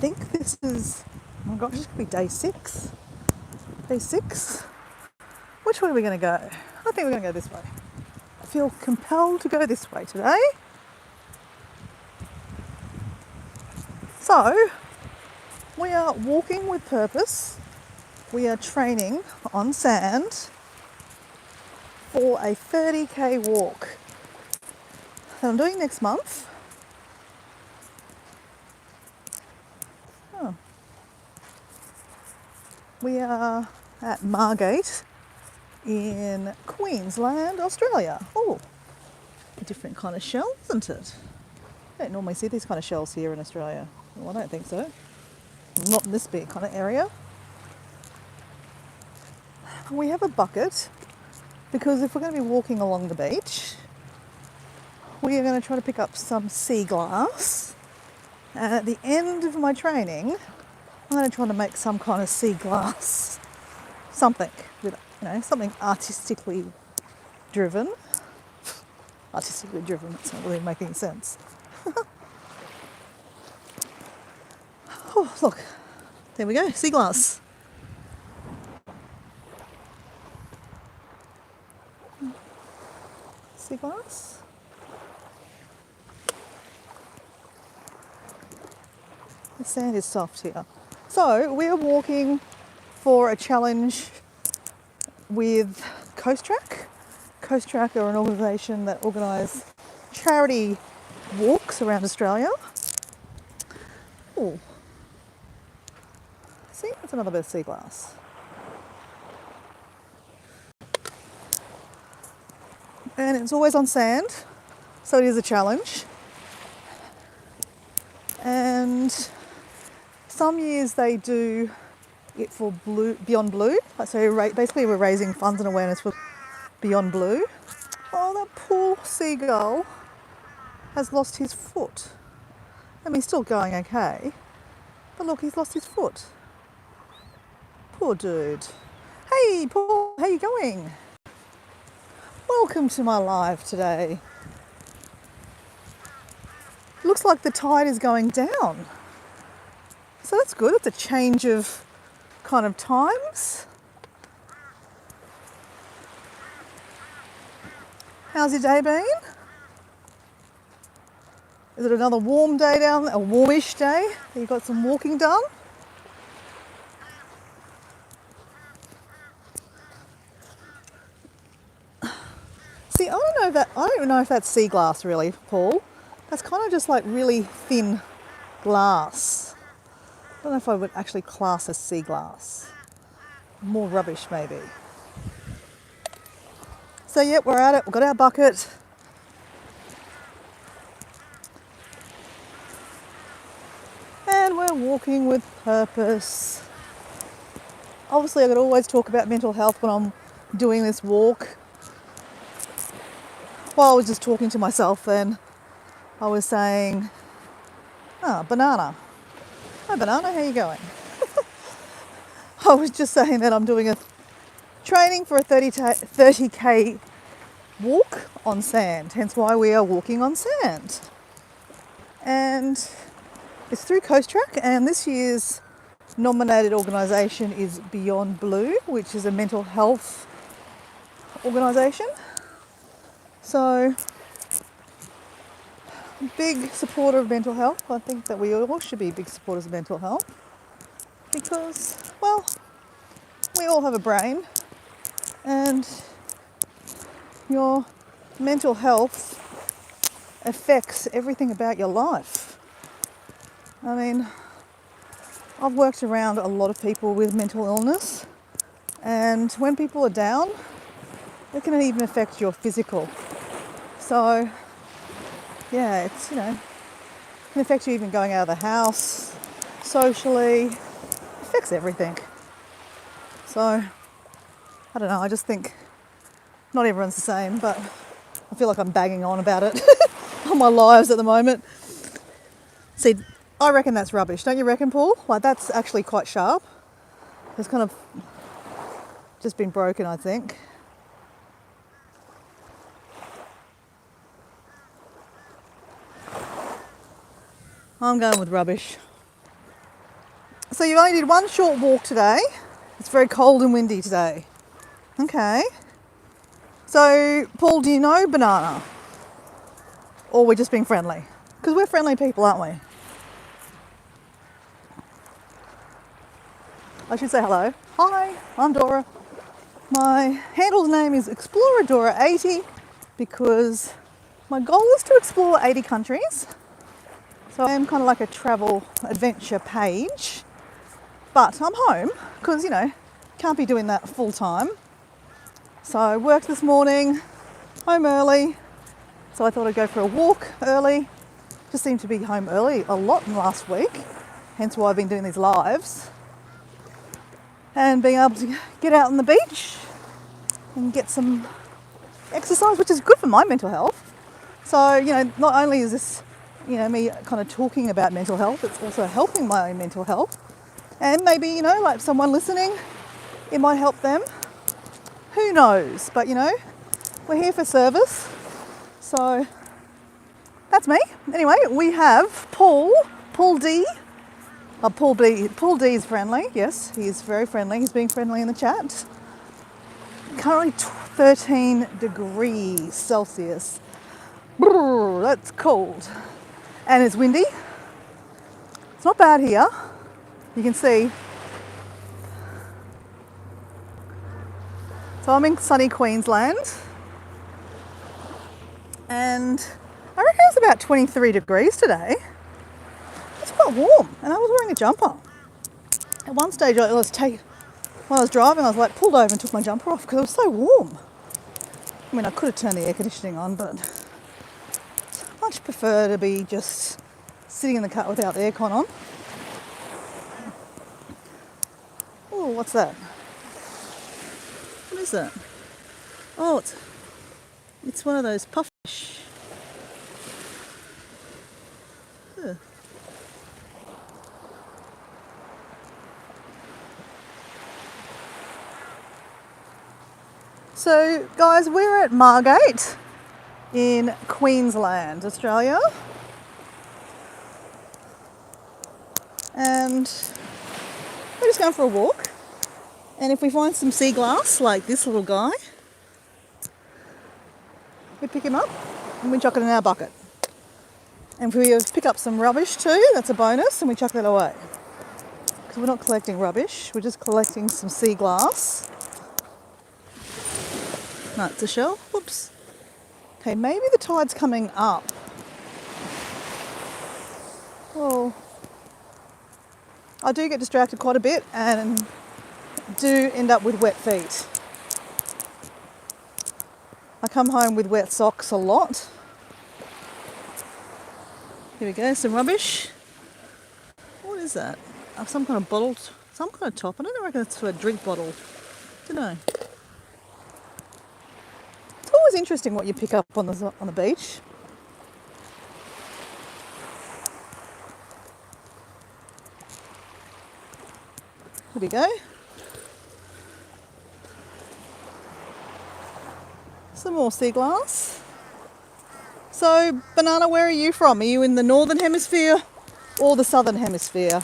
think this is, oh my gosh, this could be day 6. Day 6? Which way are we going to go? I think we're going to go this way. I feel compelled to go this way today. So, we are walking with purpose. We are training on sand for a 30k walk that I'm doing next month. Oh. We are at Margate in Queensland, Australia. Oh, a different kind of shell, isn't it? I don't normally see these kind of shells here in Australia. Well, I don't think so. Not in this big kind of area. We have a bucket because if we're going to be walking along the beach, we are going to try to pick up some sea glass. And at the end of my training, I'm going to try to make some kind of sea glass, something with, something artistically driven. Artistically driven, that's not really making sense. Oh, look, there we go, sea glass. Sea glass. The sand is soft here. So we are walking for a challenge with Coast Track. Coast Track are an organisation that organise charity walks around Australia. Oh, see, that's another bit of sea glass. And it's always on sand, so it is a challenge. And some years they do it for Beyond Blue. So basically we're raising funds and awareness for Beyond Blue. Oh, that poor seagull has lost his foot. I mean, he's still going okay. But look, he's lost his foot. Poor dude. Hey, Paul, how you going? Welcome to my live today. Looks like the tide is going down. So that's good. It's a change of kind of times. How's your day been? Is it another warm day down there, a warmish day? You got some walking done? See, I don't know if that's sea glass really, Paul. That's kind of just like really thin glass. I don't know if I would actually class as sea glass. More rubbish maybe. So yep, we're at it. We've got our bucket. And we're walking with purpose. Obviously I could always talk about mental health when I'm doing this walk. While I was just talking to myself then, I was saying, banana. Hi banana, how you going? I was just saying that I'm doing a training for a 30k walk on sand, hence why we are walking on sand. And it's through Coast Track, and this year's nominated organisation is Beyond Blue, which is a mental health organisation. So, big supporter of mental health. I think that we all should be big supporters of mental health because, well, we all have a brain and your mental health affects everything about your life. I mean, I've worked around a lot of people with mental illness, and when people are down, it can even affect your physical. So, yeah, it's, it can affect you even going out of the house, socially, it affects everything. So, I don't know, I just think not everyone's the same, but I feel like I'm banging on about it on my lives at the moment. See, I reckon that's rubbish, don't you reckon, Paul? Like, that's actually quite sharp. It's kind of just been broken, I think. I'm going with rubbish. So you only did one short walk today. It's very cold and windy today. Okay. So, Paul, do you know Banana? Or we're just being friendly? Because we're friendly people, aren't we? I should say hello. Hi, I'm Dora. My handle's name is Explorer Dora 80 because my goal is to explore 80 countries. So I am kind of like a travel adventure page. But I'm home because, can't be doing that full time. So I worked this morning, home early. So I thought I'd go for a walk early. Just seemed to be home early a lot in the last week. Hence why I've been doing these lives. And being able to get out on the beach and get some exercise, which is good for my mental health. So, not only is this, me kind of talking about mental health, it's also helping my own mental health. And maybe, like someone listening, it might help them. Who knows? But, we're here for service. So that's me. Anyway, we have Paul D. Paul D is friendly. Yes, he is very friendly. He's being friendly in the chat. Currently 13 degrees Celsius. Brrr, that's cold. And it's windy. It's not bad here. You can see. So I'm in sunny Queensland. And I reckon it's about 23 degrees today. It's quite warm, and I was wearing a jumper. At one stage, when I was driving, I was like pulled over and took my jumper off because it was so warm. I mean, I could have turned the air conditioning on, but I much prefer to be just sitting in the car without the aircon on. Oh, what's that? What is that? Oh, it's one of those puffish. Huh. So, guys, we're at Margate in Queensland, Australia. And we're just going for a walk. And if we find some sea glass, like this little guy, we pick him up and we chuck it in our bucket. And if we pick up some rubbish too, that's a bonus, and we chuck that away. Because we're not collecting rubbish, we're just collecting some sea glass. No, it's a shell. Whoops. Okay, maybe the tide's coming up. Oh, I do get distracted quite a bit and do end up with wet feet. I come home with wet socks a lot. Here we go, some rubbish. What is that? Some kind of bottle, some kind of top. I don't reckon it's for a drink bottle. Don't know. It's always interesting what you pick up on the beach. Here we go. Some more sea glass. So, Banana, where are you from? Are you in the northern hemisphere or the southern hemisphere?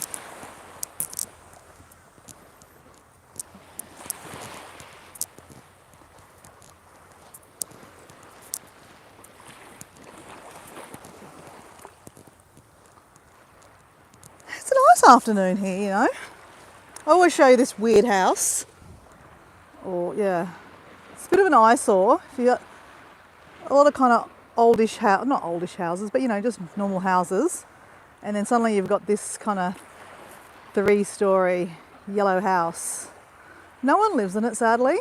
It's a nice afternoon here, I always show you this weird house. Or, yeah, it's a bit of an eyesore. If you got a lot of kind of oldish not oldish houses, but just normal houses. And then suddenly you've got this kind of 3-story yellow house. No one lives in it, sadly.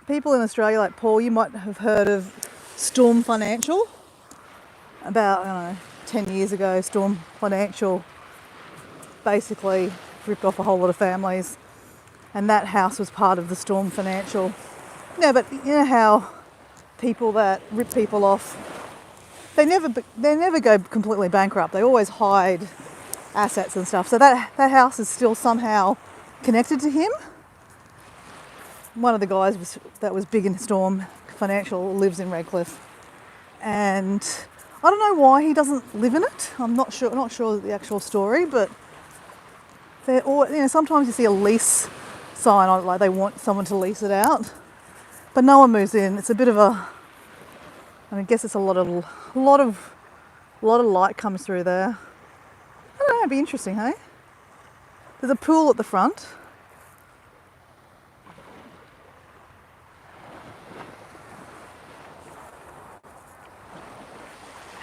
People in Australia, like Paul, you might have heard of Storm Financial. About, 10 years ago, Storm Financial basically ripped off a whole lot of families. And that house was part of the Storm Financial. No, but you know how people that rip people off, they never go completely bankrupt. They always hide assets and stuff. So that house is still somehow connected to him. One of the guys that was big in Storm Financial lives in Redcliffe. And I don't know why he doesn't live in it. I'm not sure the actual story, but they're all, sometimes you see a lease sign on it, like they want someone to lease it out, but no one moves in. It's a bit of a, I guess it's a lot of light comes through there. I don't know, it'd be interesting, hey? There's a pool at the front.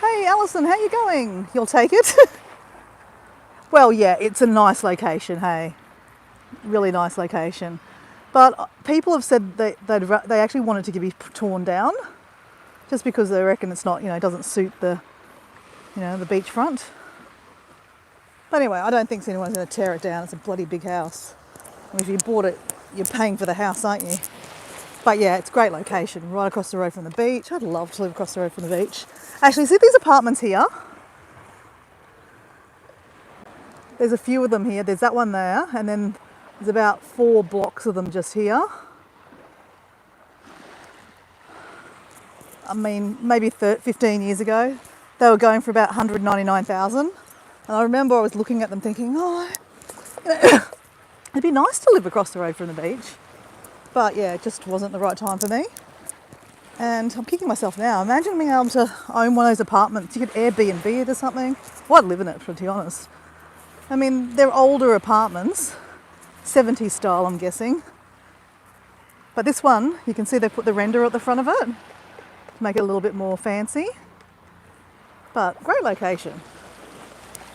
Hey Alison, how you going? You'll take it? Well, yeah, it's a nice location, hey? Really nice location. But people have said they actually want it to be torn down just because they reckon it's not, doesn't suit the beachfront. But anyway, I don't think anyone's going to tear it down. It's a bloody big house. I mean, if you bought it, you're paying for the house, aren't you? But yeah, it's a great location, right across the road from the beach. I'd love to live across the road from the beach. Actually, see these apartments here? There's a few of them here. There's that one there, and then there's about 4 blocks of them just here. I mean, maybe 15 years ago, they were going for about 199,000. And I remember I was looking at them thinking, it'd be nice to live across the road from the beach. But yeah, it just wasn't the right time for me. And I'm kicking myself now. Imagine being able to own one of those apartments. You could Airbnb it or something. Well, I'd live in it, to be honest. I mean, they're older apartments, 70s style, I'm guessing. But this one, you can see they put the render at the front of it to make it a little bit more fancy. But great location.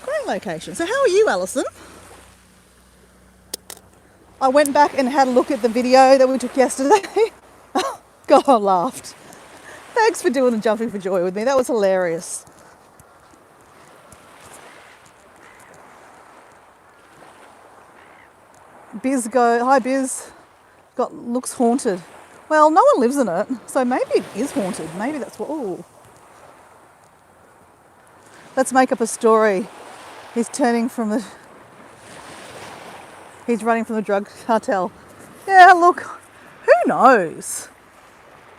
Great location. So how are you, Alison? I went back and had a look at the video that we took yesterday. God, I laughed. Thanks for doing the jumping for joy with me. That was hilarious. Hi Biz. Looks haunted. Well, no one lives in it, so maybe it is haunted. Maybe that's what. Ooh. Let's make up a story. He's running from the drug cartel. Yeah, look, who knows?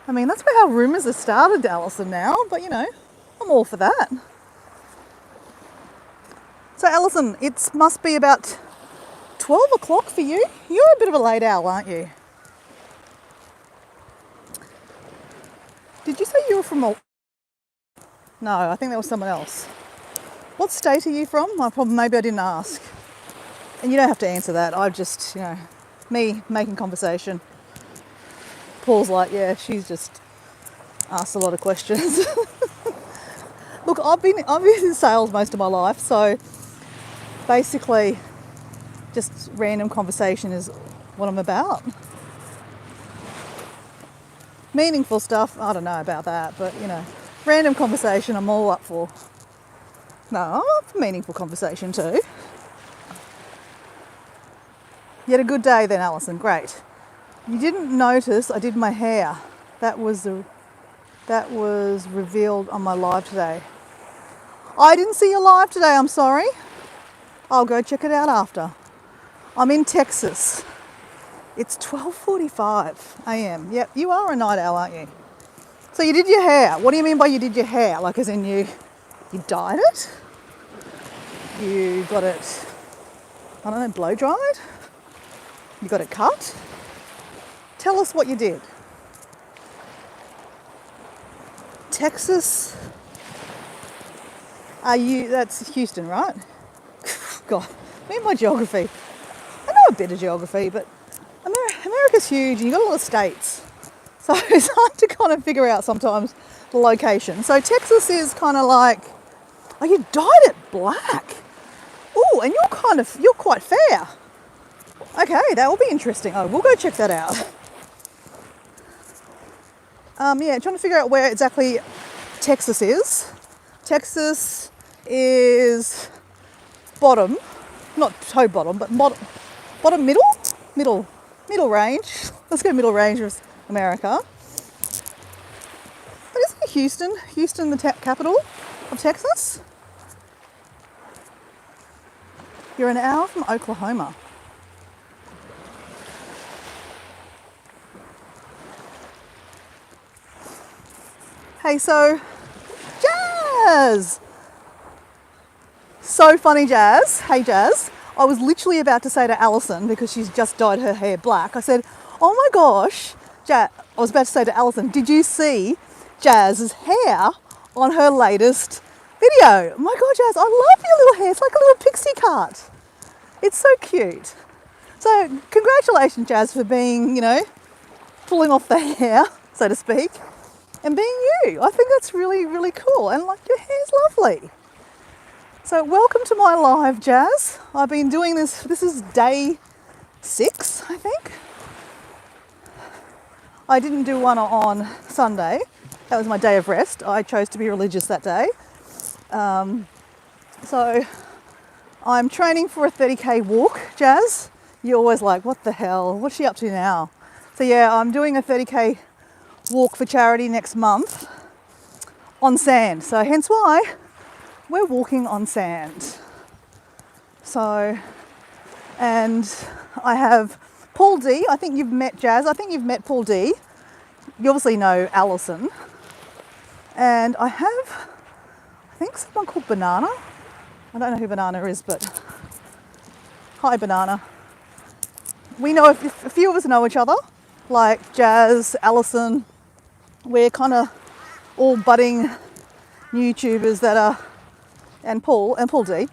I mean, that's how rumours have started, Alison, now, but I'm all for that. So Alison, it must be about 12 o'clock for you. You're a bit of a late owl, aren't you? Did you say you were from No, I think that was someone else. What state are you from? Maybe I didn't ask. And you don't have to answer that. I've just, me making conversation. Paul's like, yeah, she's just asked a lot of questions. Look, I've been in sales most of my life, so basically just random conversation is what I'm about. Meaningful stuff, I don't know about that, but random conversation I'm all up for. No, I'm up for meaningful conversation too. You had a good day then, Alison, great. You didn't notice I did my hair. That was revealed on my live today. I didn't see your live today, I'm sorry. I'll go check it out after. I'm in Texas. It's 12:45 a.m. Yep, you are a night owl, aren't you? So you did your hair. What do you mean by you did your hair? Like as in you dyed it? You got it, I don't know, blow dried? You got it cut? Tell us what you did. Texas? That's Houston, right? God, me and my geography. I know a bit of geography, but America's huge and you've got a lot of states. So it's hard to kind of figure out sometimes the location. So Texas is kind of like, you dyed it black. Oh, and you're quite fair. Okay, that will be interesting. We'll go check that out. Trying to figure out where exactly Texas is. Texas is bottom, not toe bottom, but bottom middle range. Let's go middle range of America. But isn't Houston the capital of Texas? You're an hour from Oklahoma. Hey, so, Jazz. So funny, Jazz. Hey, Jazz. I was literally about to say to Alison, because she's just dyed her hair black, I said, oh my gosh, I was about to say to Alison, did you see Jazz's hair on her latest video? Oh my God, Jazz, I love your little hair. It's like a little pixie cut. It's so cute. So congratulations, Jazz, for being, pulling off the hair, so to speak, and being you. I think that's really, really cool. And like, your hair's lovely. So welcome to my live, Jazz. I've been doing this is day 6, I think. I didn't do one on Sunday. That was my day of rest. I chose to be religious that day. So I'm training for a 30k walk, Jazz. You're always like, what the hell? What's she up to now? So yeah, I'm doing a 30k walk for charity next month on sand. So hence why we're walking on sand. So, and I have Paul D. I think you've met Jazz. I think you've met Paul D. You obviously know Alison. And I have, I think, someone called Banana. I don't know who Banana is, but hi, Banana. We know, a few of us know each other, like Jazz, Alison. We're kind of all budding YouTubers that are, and Paul D,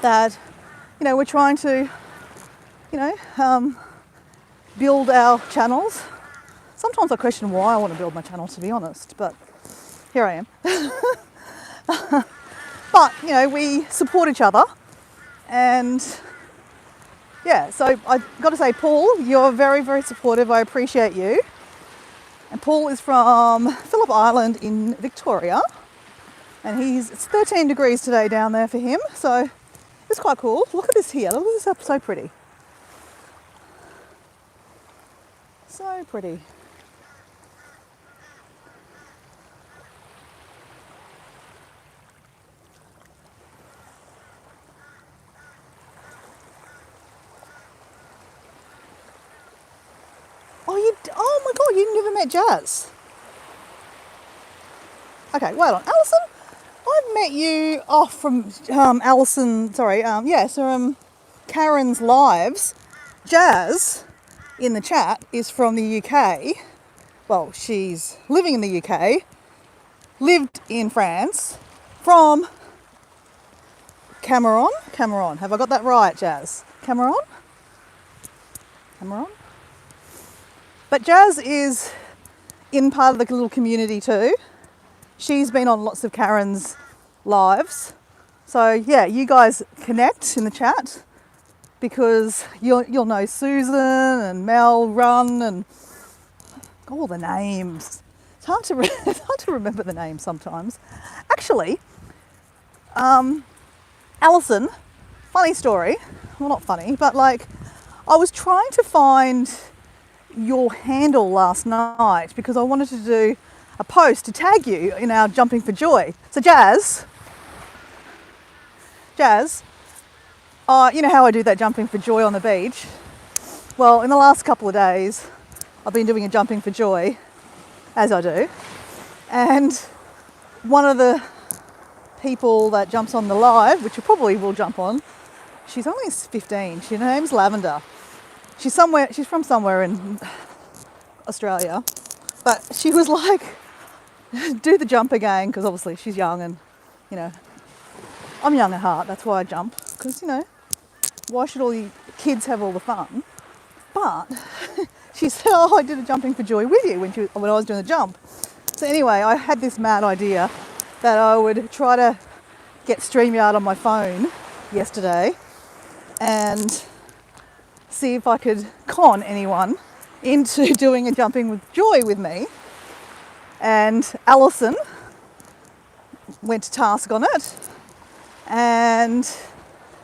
that, we're trying to, build our channels. Sometimes I question why I want to build my channel, to be honest, but here I am. But, we support each other, and yeah, so I've got to say, Paul, you're very, very supportive. I appreciate you. And Paul is from Phillip Island in Victoria, and it's 13 degrees today down there for him, so it's quite cool. Look at this here. Look at this up, so pretty. So pretty. Oh my God, you never met Jazz. Okay, wait on. Alison, I've met you from Alison, so Karen's lives. Jazz in the chat is from the UK. Well, she's living in the UK, lived in France, from Cameron. Have I got that right, Jazz? Cameron? But Jazz is in part of the little community too. She's been on lots of Karen's lives. So yeah, you guys connect in the chat because you'll know Susan and Mel Run and all the names. It's hard to remember the names sometimes. Actually, Alison, funny story. Well, not funny, but like I was trying to find your handle last night because I wanted to do a post to tag you in our Jumping for Joy. So Jazz, you know how I do that Jumping for Joy on the beach? Well, in the last couple of days, I've been doing a Jumping for Joy, as I do, and one of the people that jumps on the live, which you probably will jump on, she's only 15. Her name's Lavender. She's from somewhere in Australia, but she was like, do the jump again, because obviously she's young and, I'm young at heart, that's why I jump, because, why should all you kids have all the fun? But she said, oh, I did a Jumping for Joy with you when I was doing the jump. So anyway, I had this mad idea that I would try to get StreamYard on my phone yesterday and see if I could con anyone into doing a Jumping with Joy with me. And Alison went to task on it. And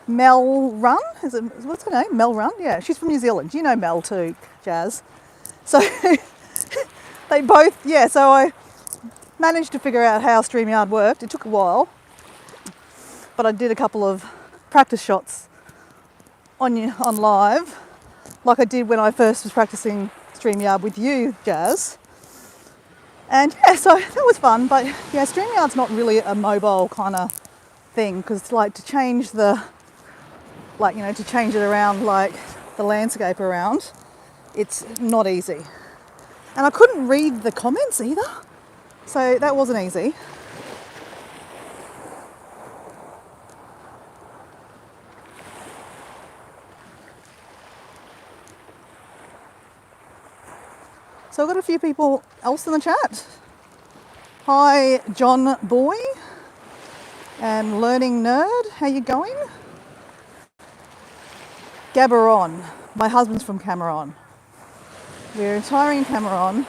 Mel Run, what's her name? Mel Run? Yeah, she's from New Zealand. You know Mel too, Jazz. So they both, so I managed to figure out how StreamYard worked. It took a while, but I did a couple of practice shots on live, like I did when I first was practicing StreamYard with you, Jazz. And yeah, so that was fun. But yeah, StreamYard's not really a mobile kind of thing because like to change the, like, you know, to change it around, like the landscape around, it's not easy. And I couldn't read the comments either. So that wasn't easy. So I've got a few people else in the chat. Hi, John Boy and Learning Nerd. How you going? Gaborone. My husband's from Cameron. We're retiring in Cameron.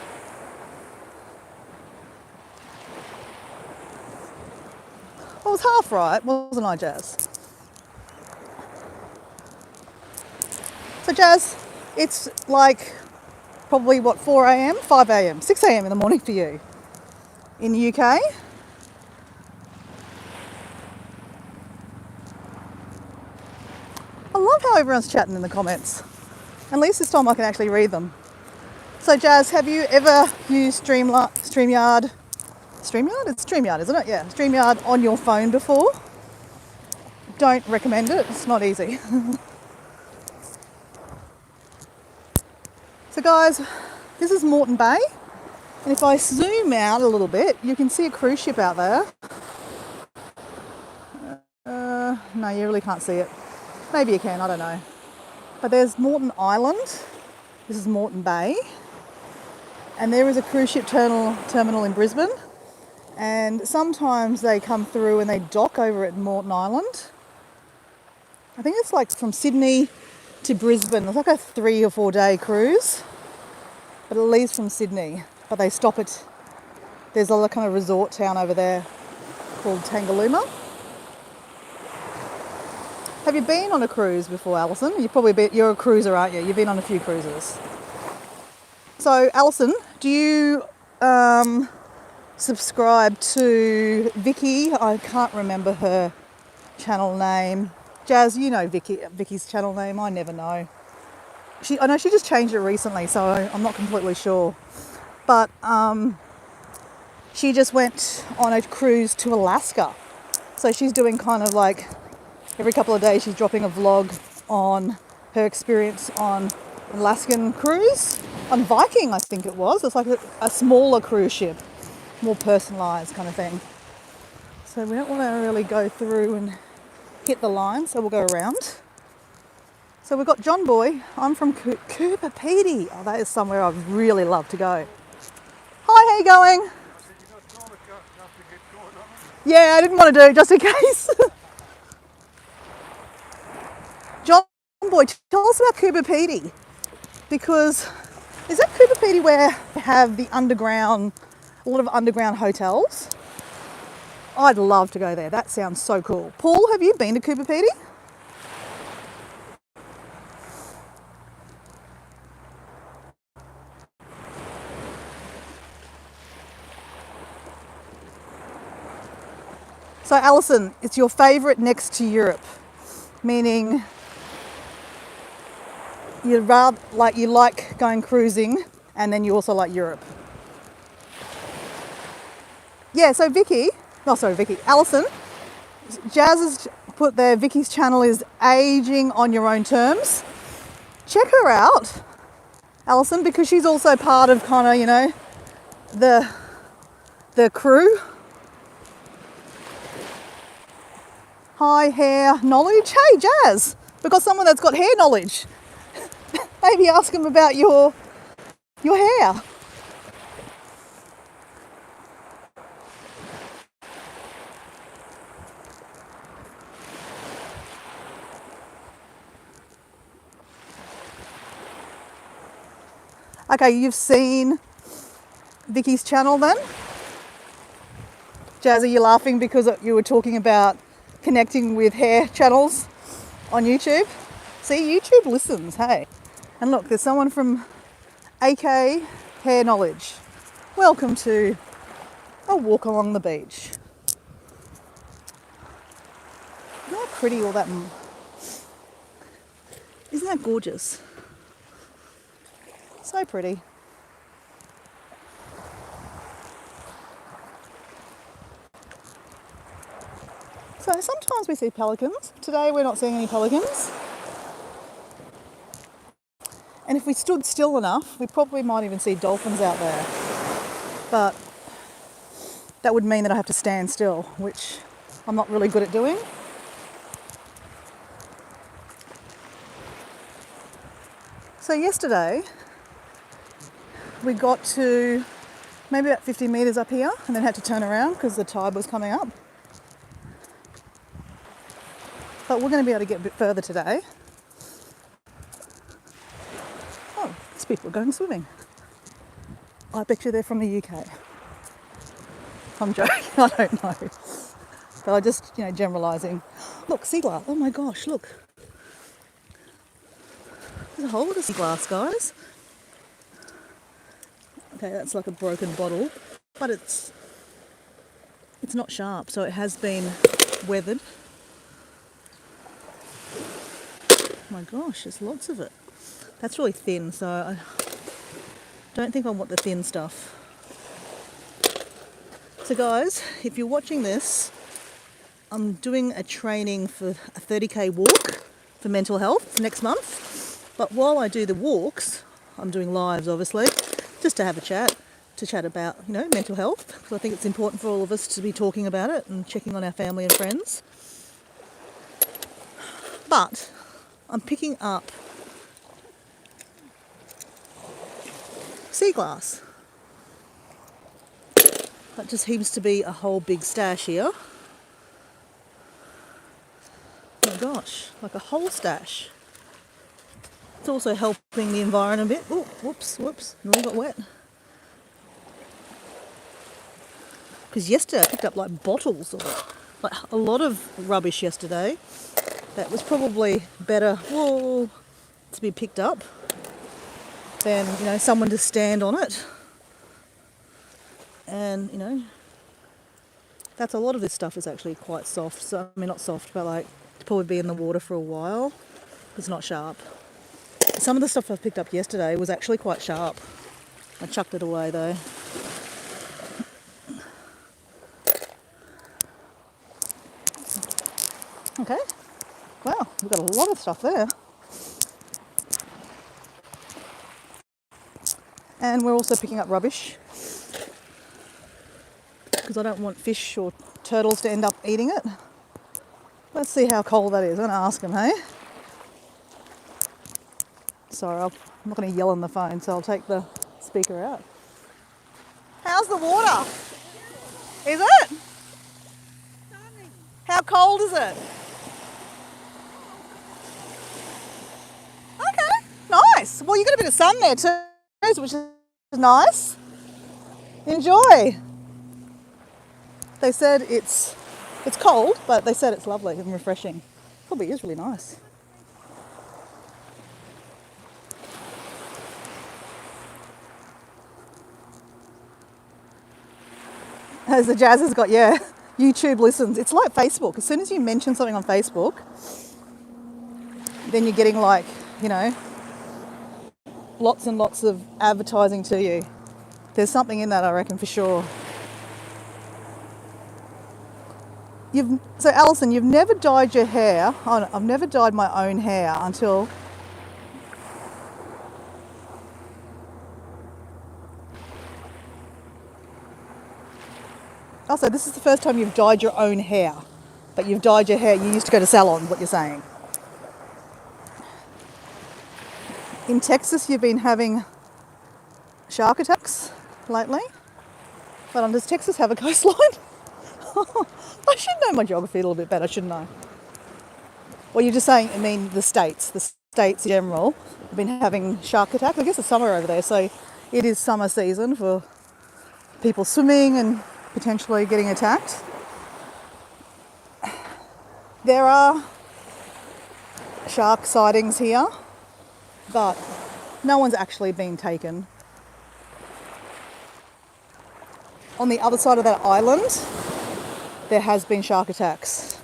I was half right, wasn't I, Jazz? So, Jazz, it's like probably what, 4 a.m., 5 a.m., 6 a.m. in the morning for you in the UK. I love how everyone's chatting in the comments. At least this time I can actually read them. So, Jazz, have you ever used StreamYard? StreamYard? It's StreamYard, isn't it? Yeah, StreamYard on your phone before. Don't recommend it. It's not easy. So, guys, this is Moreton Bay. And if I zoom out a little bit, you can see a cruise ship out there. No, you really can't see it. Maybe you can, I don't know. But there's Moreton Island. This is Moreton Bay. And there is a cruise ship terminal in Brisbane. And sometimes they come through and they dock over at Moreton Island. I think it's like from Sydney to Brisbane. It's like a 3 or 4 day cruise. But it leaves from Sydney. But they stop at, there's a kind of resort town over there called Tangalooma. Have you been on a cruise before, Alison? You're a cruiser, aren't you? You've been on a few cruises. So, Alison, do you subscribe to Vicky? I can't remember her channel name. Jazz, you know Vicky's channel name. I never know. I know she just changed it recently, so I'm not completely sure. But she just went on a cruise to Alaska. So she's doing kind of like every couple of days she's dropping a vlog on her experience on an Alaskan cruise. On Viking, I think it was. It's like a smaller cruise ship, more personalised kind of thing. So we don't want to really go through and hit the line, so we'll go around. So we've got John Boy. I'm from Cooper Pedy. Oh, that is somewhere I'd really love to go. Hi, how you going? Yeah, I didn't want to do it just in case. John Boy, tell us about Cooper Pedy. Because is that Cooper Pedy where they have a lot of underground hotels? I'd love to go there. That sounds so cool. Paul, have you been to Cooper Pedy? So, Alison, it's your favourite next to Europe, meaning you like going cruising, and then you also like Europe. Yeah. So Alison, Jazz has put there. Vicky's channel is Aging on Your Own Terms. Check her out, Alison, because she's also part of kind of, you know, the crew. Hi, hair knowledge. Hey, Jazz, we've got someone that's got hair knowledge. Maybe ask him about your hair. Okay, you've seen Vicky's channel then? Jazz, are you laughing because you were talking about connecting with hair channels on YouTube? See, YouTube listens, hey. And look, there's someone from AK Hair Knowledge. Welcome to a walk along the beach. Isn't that pretty, all that? Isn't that gorgeous? So pretty. So sometimes we see pelicans. Today we're not seeing any pelicans. And if we stood still enough, we probably might even see dolphins out there. But that would mean that I have to stand still, which I'm not really good at doing. So yesterday, we got to maybe about 50 metres up here and then had to turn around because the tide was coming up. But we're going to be able to get a bit further today. Oh, these people are going swimming. I bet you they're from the UK. I'm joking, I don't know. But I just, generalising. Look, sea glass. Oh my gosh, look. There's a whole lot of sea glass, guys. Okay, that's like a broken bottle, but it's not sharp, so it has been weathered. Oh my gosh, there's lots of it. That's really thin, so I don't think I want the thin stuff. So guys, if you're watching this, I'm doing a training for a 30k walk for mental health next month. But while I do the walks, I'm doing lives obviously, just to have a chat, to chat about, mental health, because I think it's important for all of us to be talking about it and checking on our family and friends. But I'm picking up sea glass. That just seems to be a whole big stash here. Oh my gosh, like a whole stash. It's also helping the environment a bit. Oh, whoops, it all got wet. Because yesterday I picked up like bottles of it. Like a lot of rubbish yesterday. That was probably better to be picked up than, someone to stand on it. And, that's a lot of this stuff is actually quite soft. So, I mean, not soft, but like to probably be in the water for a while. It's not sharp. Some of the stuff I picked up yesterday was actually quite sharp. I chucked it away though. Okay. Wow, we've got a lot of stuff there. And we're also picking up rubbish because I don't want fish or turtles to end up eating it. Let's see how cold that is. I'm going to ask them, hey? Sorry, I'm not going to yell on the phone, so I'll take the speaker out. How's the water? Is it? Stunning. How cold is it? Okay, nice. Well, you got a bit of sun there too, which is nice. Enjoy. They said it's cold, but they said it's lovely and refreshing. Probably is really nice. As the Jazz has got, YouTube listens. It's like Facebook. As soon as you mention something on Facebook, then you're getting like, lots and lots of advertising to you. There's something in that, I reckon, for sure. So Alison, you've never dyed your hair. Oh, no, I've never dyed my own hair until... Also, this is the first time you've dyed your own hair. But you've dyed your hair. You used to go to salon, what you're saying. In Texas, you've been having shark attacks lately. But does Texas have a coastline? I should know my geography a little bit better, shouldn't I? Well, you're just saying, the states in general have been having shark attacks. I guess it's summer over there, so it is summer season for people swimming and potentially getting attacked. There are shark sightings here, but no one's actually been taken. On the other side of that island, there has been shark attacks.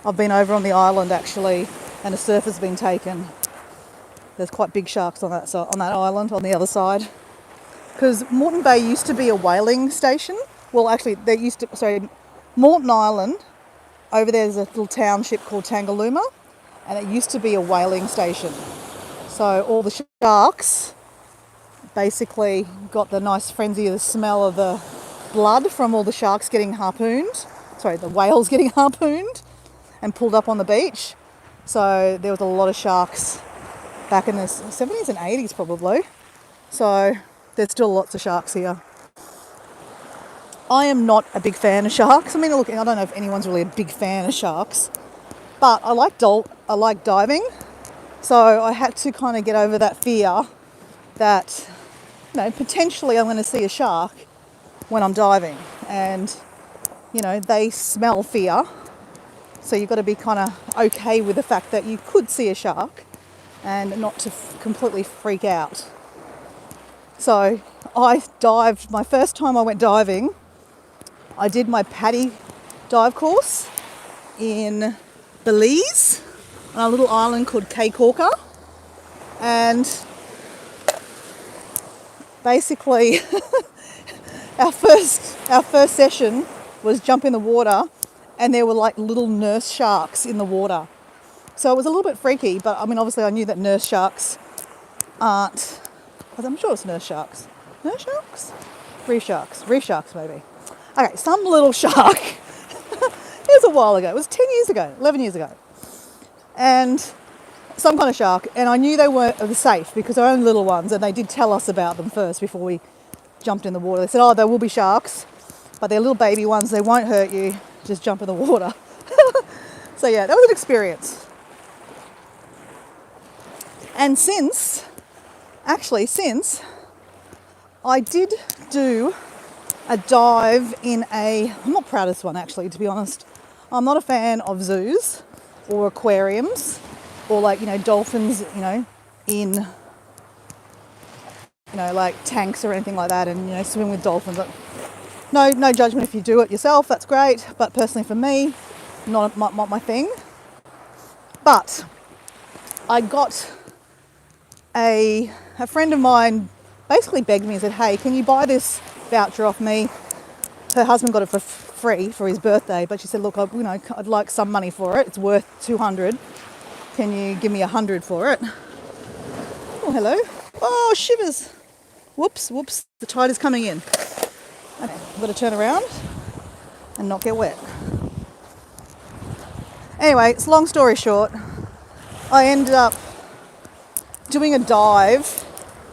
I've been over on the island actually, and a surfer's been taken. There's quite big sharks on that island on the other side. Because Moreton Bay used to be a whaling station. Well, actually, Moreton Island over there's a little township called Tangalooma, and it used to be a whaling station. So all the sharks basically got the nice frenzy of the smell of the blood from all the sharks getting harpooned. Sorry, the whales getting harpooned and pulled up on the beach. So there was a lot of sharks back in the 70s and 80s probably. So there's still lots of sharks here. I am not a big fan of sharks. I mean, look, I don't know if anyone's really a big fan of sharks, but I like diving. So I had to kind of get over that fear that, potentially I'm going to see a shark when I'm diving. And, they smell fear. So you've got to be kind of okay with the fact that you could see a shark and not to completely freak out. So I dived, my first time I went diving, I did my PADI dive course in Belize on a little island called Cape Corker. And basically our first session was jump in the water, and there were like little nurse sharks in the water. So it was a little bit freaky, but I mean, obviously I knew that nurse sharks aren't, I'm sure it's nurse sharks. Nurse sharks? Reef sharks maybe. Okay, some little shark. It was a while ago. It was 10 years ago, 11 years ago. And some kind of shark. And I knew they weren't safe because they're only little ones. And they did tell us about them first before we jumped in the water. They said, oh, there will be sharks, but they're little baby ones. They won't hurt you. Just jump in the water. So yeah, that was an experience. And since I did do a dive in I'm not proud of this one actually, to be honest. I'm not a fan of zoos or aquariums or dolphins, in, like tanks or anything like that, and, swim with dolphins. No judgment if you do it yourself, that's great. But personally for me, not my thing. But I got a friend of mine basically begged me and said, hey, can you buy this voucher off me? Her husband got it for free for his birthday, but she said, look, I'd like some money for it. It's worth 200. Can you give me 100 for it? Oh, hello. Oh, shivers. Whoops. The tide is coming in. Okay, I've got to turn around and not get wet. Anyway, it's long story short. I ended up doing a dive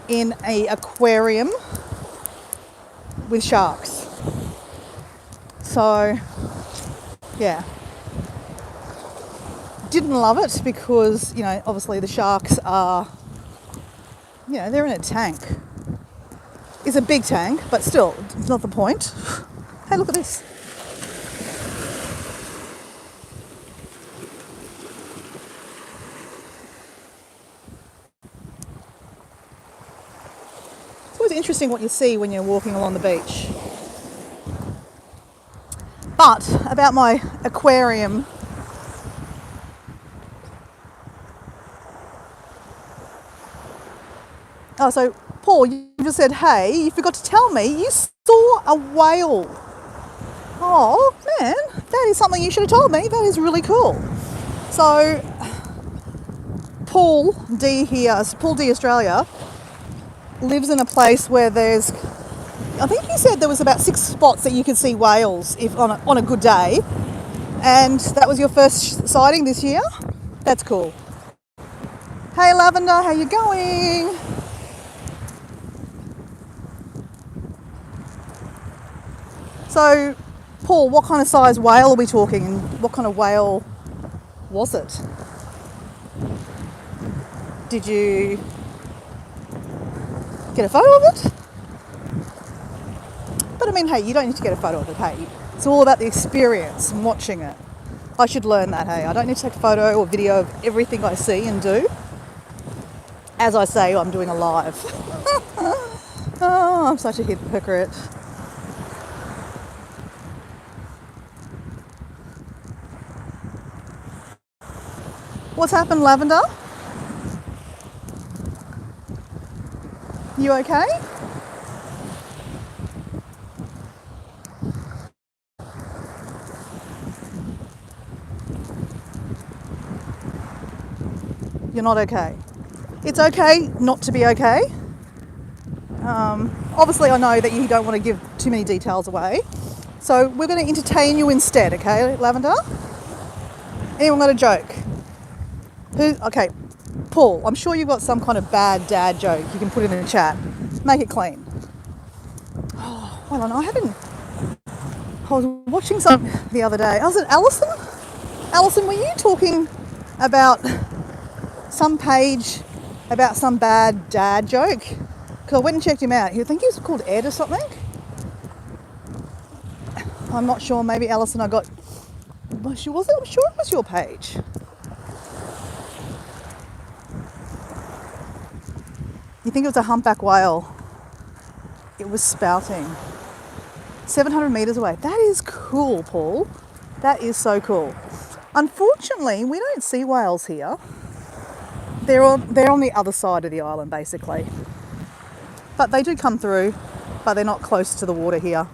in an aquarium with sharks. So, yeah. Didn't love it because, obviously the sharks are, they're in a tank. It's a big tank, but still, it's not the point. Hey, look at this. It's always interesting what you see when you're walking along the beach. But about my aquarium, so Paul, you just said, hey, you forgot to tell me you saw a whale. Oh man, that is something you should have told me. That is really cool. So Paul D Australia lives in a place where there's, I think he said there was about 6 spots that you could see whales if on a good day. And that was your first sighting this year? That's cool. Hey Lavender, how you going? So, Paul, what kind of size whale are we talking, and what kind of whale was it? Did you get a photo of it? But I mean, hey, you don't need to get a photo of it, hey. It's all about the experience and watching it. I should learn that, hey. I don't need to take a photo or video of everything I see and do. As I say, I'm doing a live. Oh, I'm such a hypocrite. What's happened, Lavender? You okay? you're not okay. It's okay not to be okay. Obviously, I know that you don't want to give too many details away. So we're going to entertain you instead, okay, Lavender? Anyone got a joke? Okay, Paul, I'm sure you've got some kind of bad dad joke you can put in the chat. Make it clean. Oh, hold on, I was watching something the other day. Was it Alison? Alison, were you talking about some page about some bad dad joke? Because I went and checked him out. I think he was called Ed or something. I'm not sure. Maybe Alison, I'm sure it was your page. You think it was a humpback whale? It was spouting. 700 metres away. That is cool, Paul. That is so cool. Unfortunately, we don't see whales here. They're on the other side of the island, basically. But they do come through, but they're not close to the water here.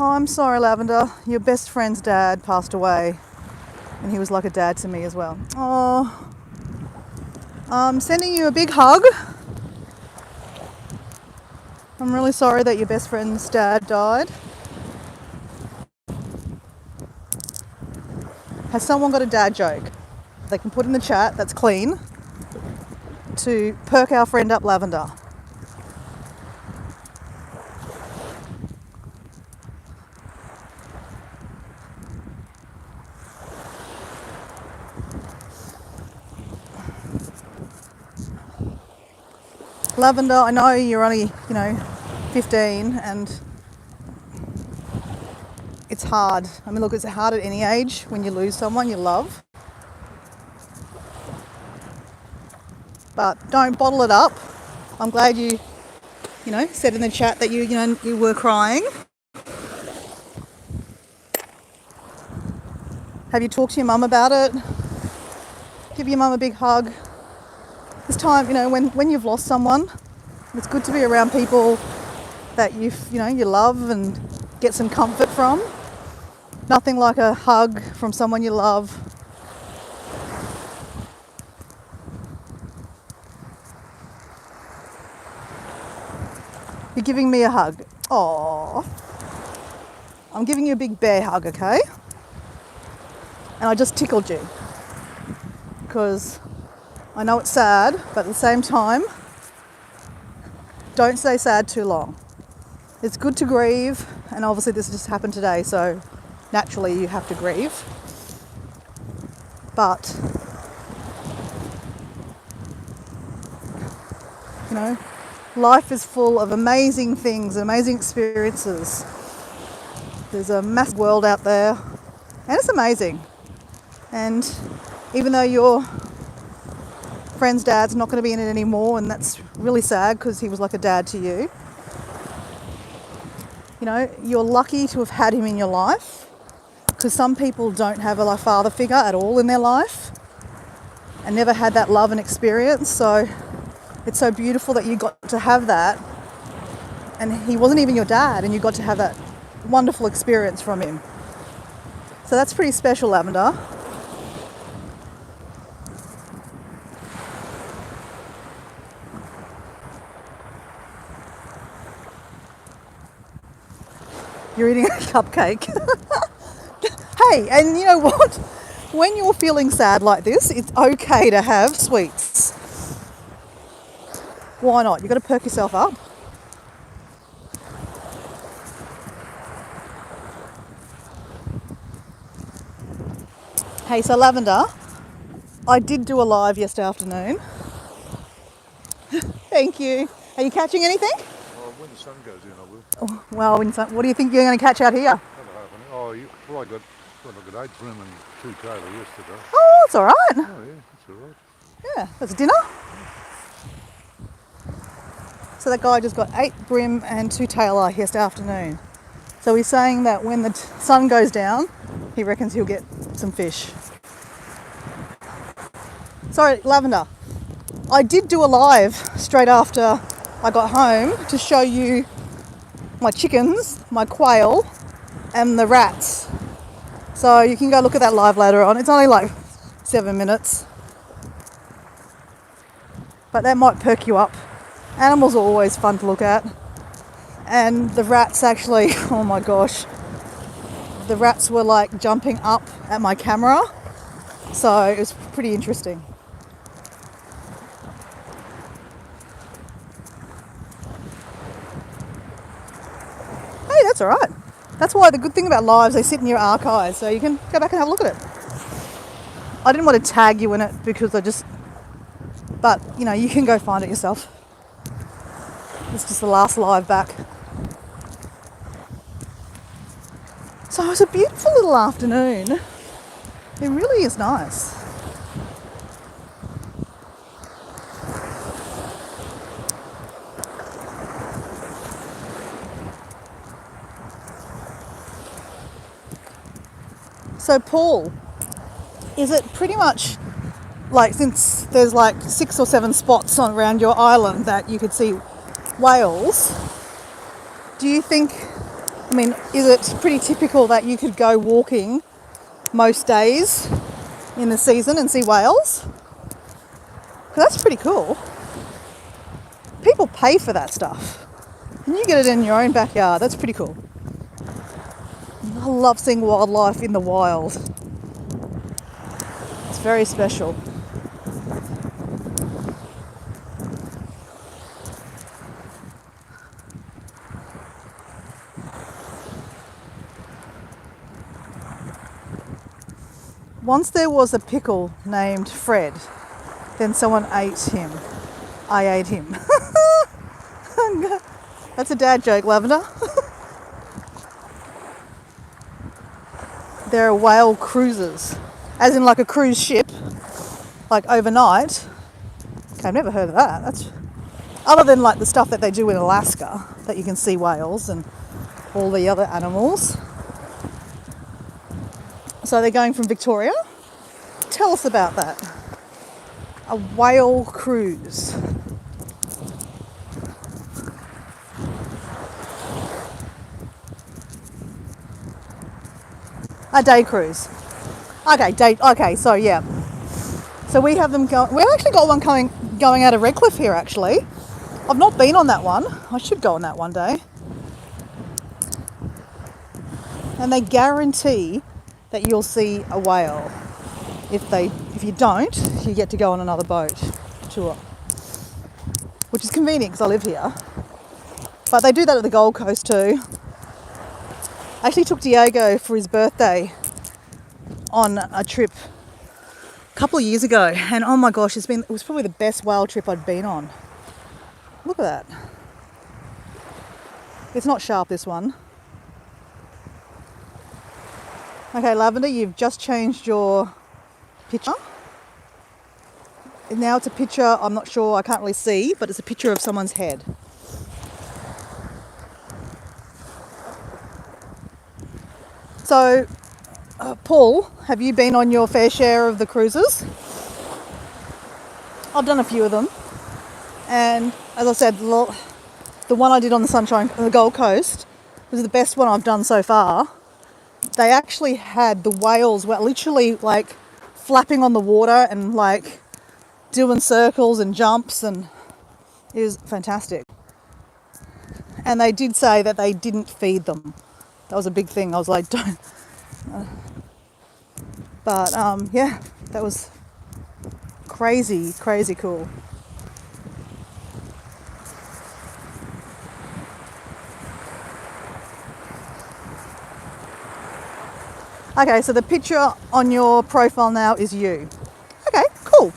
Oh, I'm sorry, Lavender. Your best friend's dad passed away, and he was like a dad to me as well. Oh, I'm sending you a big hug. I'm really sorry that your best friend's dad died. Has someone got a dad joke they can put in the chat that's clean to perk our friend up, Lavender? Lavender, I know you're only, 15 and it's hard. I mean, look, it's hard at any age when you lose someone you love. But don't bottle it up. I'm glad you said in the chat that you were crying. Have you talked to your mum about it? Give your mum a big hug. This time, when you've lost someone, it's good to be around people that you love and get some comfort from. Nothing like a hug from someone you love. You're giving me a hug. Aww. I'm giving you a big bear hug, okay? And I just tickled you. Because I know it's sad, but at the same time, don't stay sad too long. It's good to grieve, and obviously this just happened today, so naturally you have to grieve. But, life is full of amazing things, amazing experiences. There's a massive world out there, and it's amazing. And even though your friend's dad's not going to be in it anymore, and that's really sad because he was like a dad to you, you're lucky to have had him in your life, because some people don't have a father figure at all in their life and never had that love and experience. So it's so beautiful that you got to have that, and he wasn't even your dad and you got to have that wonderful experience from him. So that's pretty special, Lavender. You're eating a cupcake. Hey, and you know what? When you're feeling sad like this, it's okay to have sweets. Why not? You've got to perk yourself up. Hey, so Lavender, I did do a live yesterday afternoon. Thank you. Are you catching anything? When the sun goes in, I will. Oh, well, what do you think you're going to catch out here? I got 8 bream and 2 tailor yesterday. Oh, it's all right. Oh, yeah, that's all right. Yeah, that's dinner. So that guy just got 8 bream and 2 tailor yesterday afternoon. So he's saying that when the sun goes down, he reckons he'll get some fish. Sorry, Lavender. I did do a live straight after I got home to show you my chickens, my quail, and the rats. So you can go look at that live later on. It's only like 7 minutes. But that might perk you up. Animals are always fun to look at. And the rats actually, oh my gosh. The rats were like jumping up at my camera. So it was pretty interesting. Hey, that's alright. That's why the good thing about lives, they sit in your archives, so you can go back and have a look at it. I didn't want to tag you in it because but you know, you can go find it yourself. It's just the last live back. So it was a beautiful little afternoon. It really is nice. So Paul, is it pretty much like, since there's like 6 or 7 spots around your island that you could see whales, do you think, I mean, is it pretty typical that you could go walking most days in the season and see whales? 'Cause that's pretty cool. People pay for that stuff. And you get it in your own backyard. That's pretty cool. I love seeing wildlife in the wild. It's very special. Once there was a pickle named Fred, then someone ate him. I ate him. That's a dad joke, Lavender. There are whale cruises, as in like a cruise ship, like overnight. Okay, I've never heard of that. That's other than like the stuff that they do in Alaska, that you can see whales and all the other animals. So they're going from Victoria. Tell us about that. A whale cruise. A day cruise. Okay, so yeah. So we have them going. We've actually got one going out of Redcliffe here actually. I've not been on that one. I should go on that one day. And they guarantee that you'll see a whale. If you don't, you get to go on another boat tour, which is convenient because I live here. But they do that at the Gold Coast too. I actually took Diego for his birthday on a trip a couple of years ago, and oh my gosh, it was probably the best whale trip I'd been on. Look at that. It's not sharp, this one. Okay, Lavender, you've just changed your picture. Now it's a picture, I'm not sure, I can't really see, but it's a picture of someone's head. So, Paul, have you been on your fair share of the cruises? I've done a few of them. And as I said, the one I did on the Gold Coast was the best one I've done so far. They actually had the whales were literally like flapping on the water and like doing circles and jumps, and it was fantastic. And they did say that they didn't feed them. That was a big thing. I was like, don't. But yeah, that was crazy cool. Okay, so the picture on your profile now is you. Okay, cool.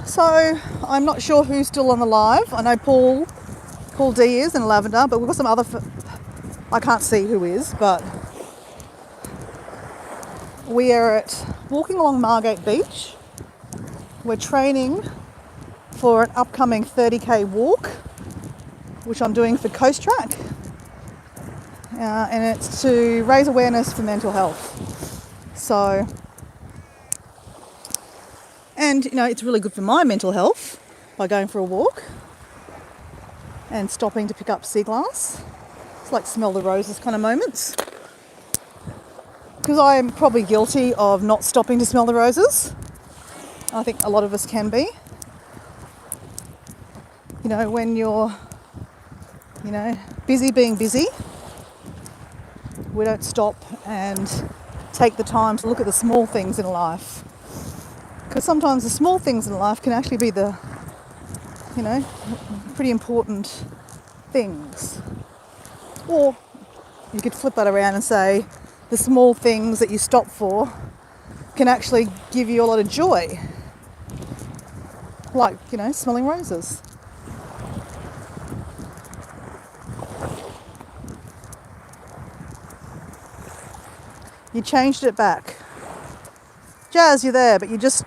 So I'm not sure who's still on the live. I know Paul D is and Lavender, but we've got some other. I can't see who is, but we are walking along Margate Beach. We're training for an upcoming 30k walk, which I'm doing for Coast Track. and it's to raise awareness for mental health. So, and it's really good for my mental health by going for a walk and stopping to pick up sea glass. It's like smell the roses kind of moments. Because I am probably guilty of not stopping to smell the roses. I think a lot of us can be. When you're, busy being busy, we don't stop and take the time to look at the small things in life. Because sometimes the small things in life can actually be the, pretty important things. Or you could flip that around and say the small things that you stop for can actually give you a lot of joy. Like, smelling roses. You changed it back. Jazz, you're there, but you just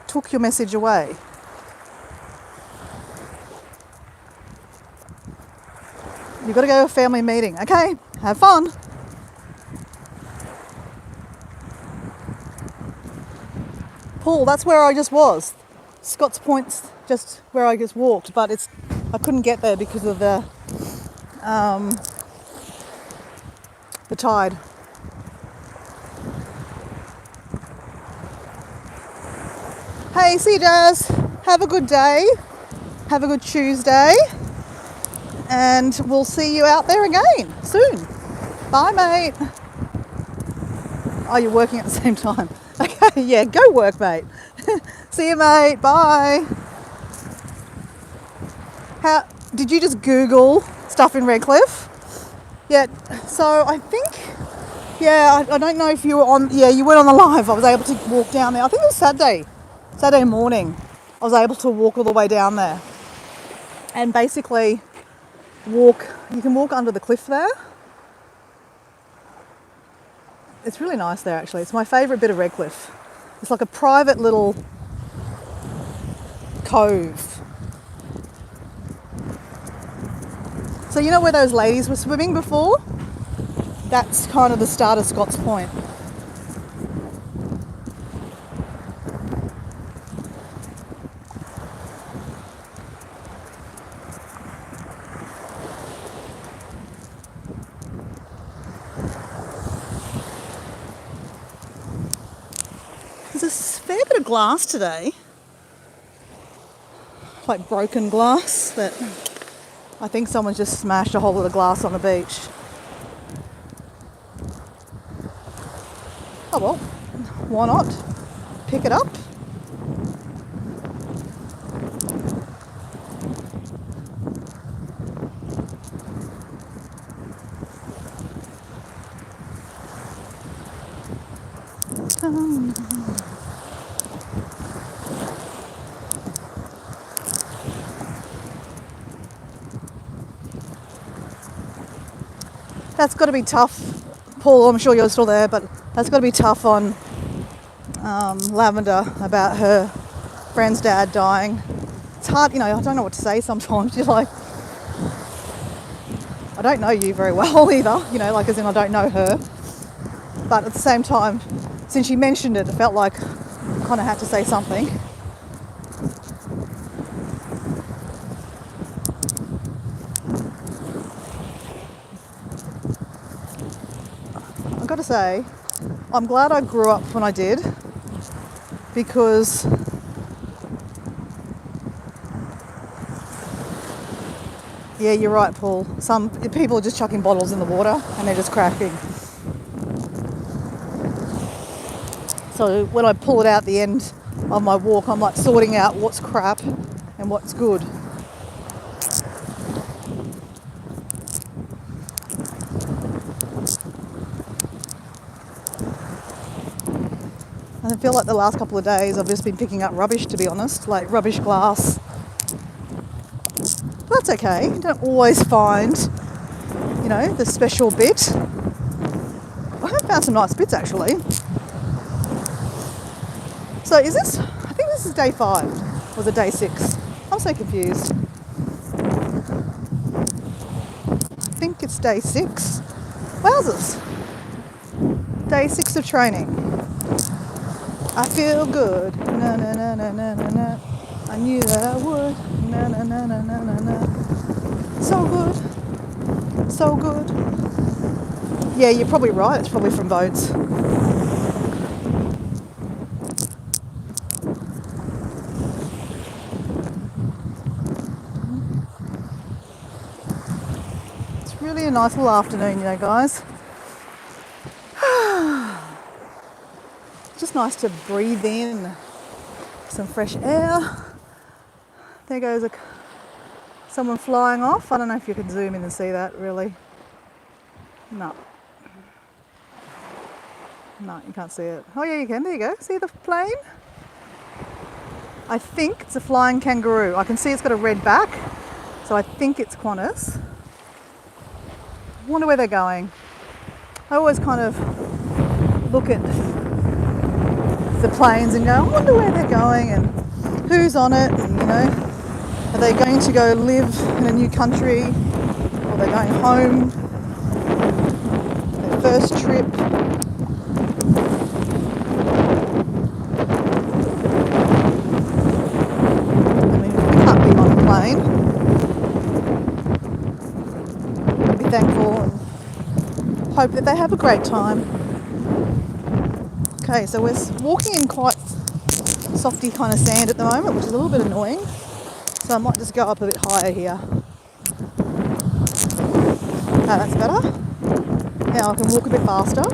took your message away. You've got to go to a family meeting. Okay, have fun. Paul, that's where I just was. Scott's Point's just where I just walked, but I couldn't get there because of the tide. Hey, see you, Jazz. Have a good day. Have a good Tuesday. And we'll see you out there again soon. Bye, mate. Oh, you're working at the same time. Okay, yeah, go work, mate. See you, mate. Bye. Did you just Google stuff in Redcliffe? Yeah, so I think, I don't know if you were on, you went on the live. I was able to walk down there. I think it was Saturday morning. I was able to walk all the way down there. And basically you can walk under the cliff there. It's really nice there, actually. It's my favourite bit of Redcliffe. It's like a private little cove. So you know where those ladies were swimming before? That's kind of the start of Scott's Point. There's a fair bit of glass today. Like broken glass that I think someone just smashed a whole lot of glass on the beach. Oh well, why not? Pick it up. That's got to be tough, Paul. I'm sure you're still there, but that's got to be tough on Lavender about her friend's dad dying. It's hard, I don't know what to say sometimes. You're like, I don't know you very well either, like as in I don't know her. But at the same time, since she mentioned it, it felt like I kind of had to say something. I've got to say, I'm glad I grew up when I did, because yeah, you're right, Paul. Some people are just chucking bottles in the water and they're just cracking. So when I pull it out at the end of my walk, I'm like sorting out what's crap and what's good. I feel like the last couple of days I've just been picking up rubbish, to be honest, like rubbish glass. But that's okay. You don't always find, the special bit. I have found some nice bits actually. So I think this is day 5. Or was it day 6? I'm so confused. I think it's day 6. Wowzers. Day 6 of training. I feel good. Na na na na na na na. I knew that I would. Na na na na na na na. So good. So good. Yeah, you're probably right. It's probably from boats. It's really a nice little afternoon, you know, guys. It's just nice to breathe in some fresh air. There goes someone flying off. I don't know if you can zoom in and see that, really. No. No, you can't see it. Oh yeah, you can. There you go. See the plane? I think it's a flying kangaroo. I can see it's got a red back, so I think it's Qantas. I wonder where they're going. I always kind of look at the planes and go, I wonder where they're going and who's on it, and you know, are they going to go live in a new country, or are they going home, their first trip. Be thankful and hope that they have a great time. Okay, so we're walking in quite softy kind of sand at the moment, which is a little bit annoying. So I might just go up a bit higher here. Okay, that's better. Now I can walk a bit faster.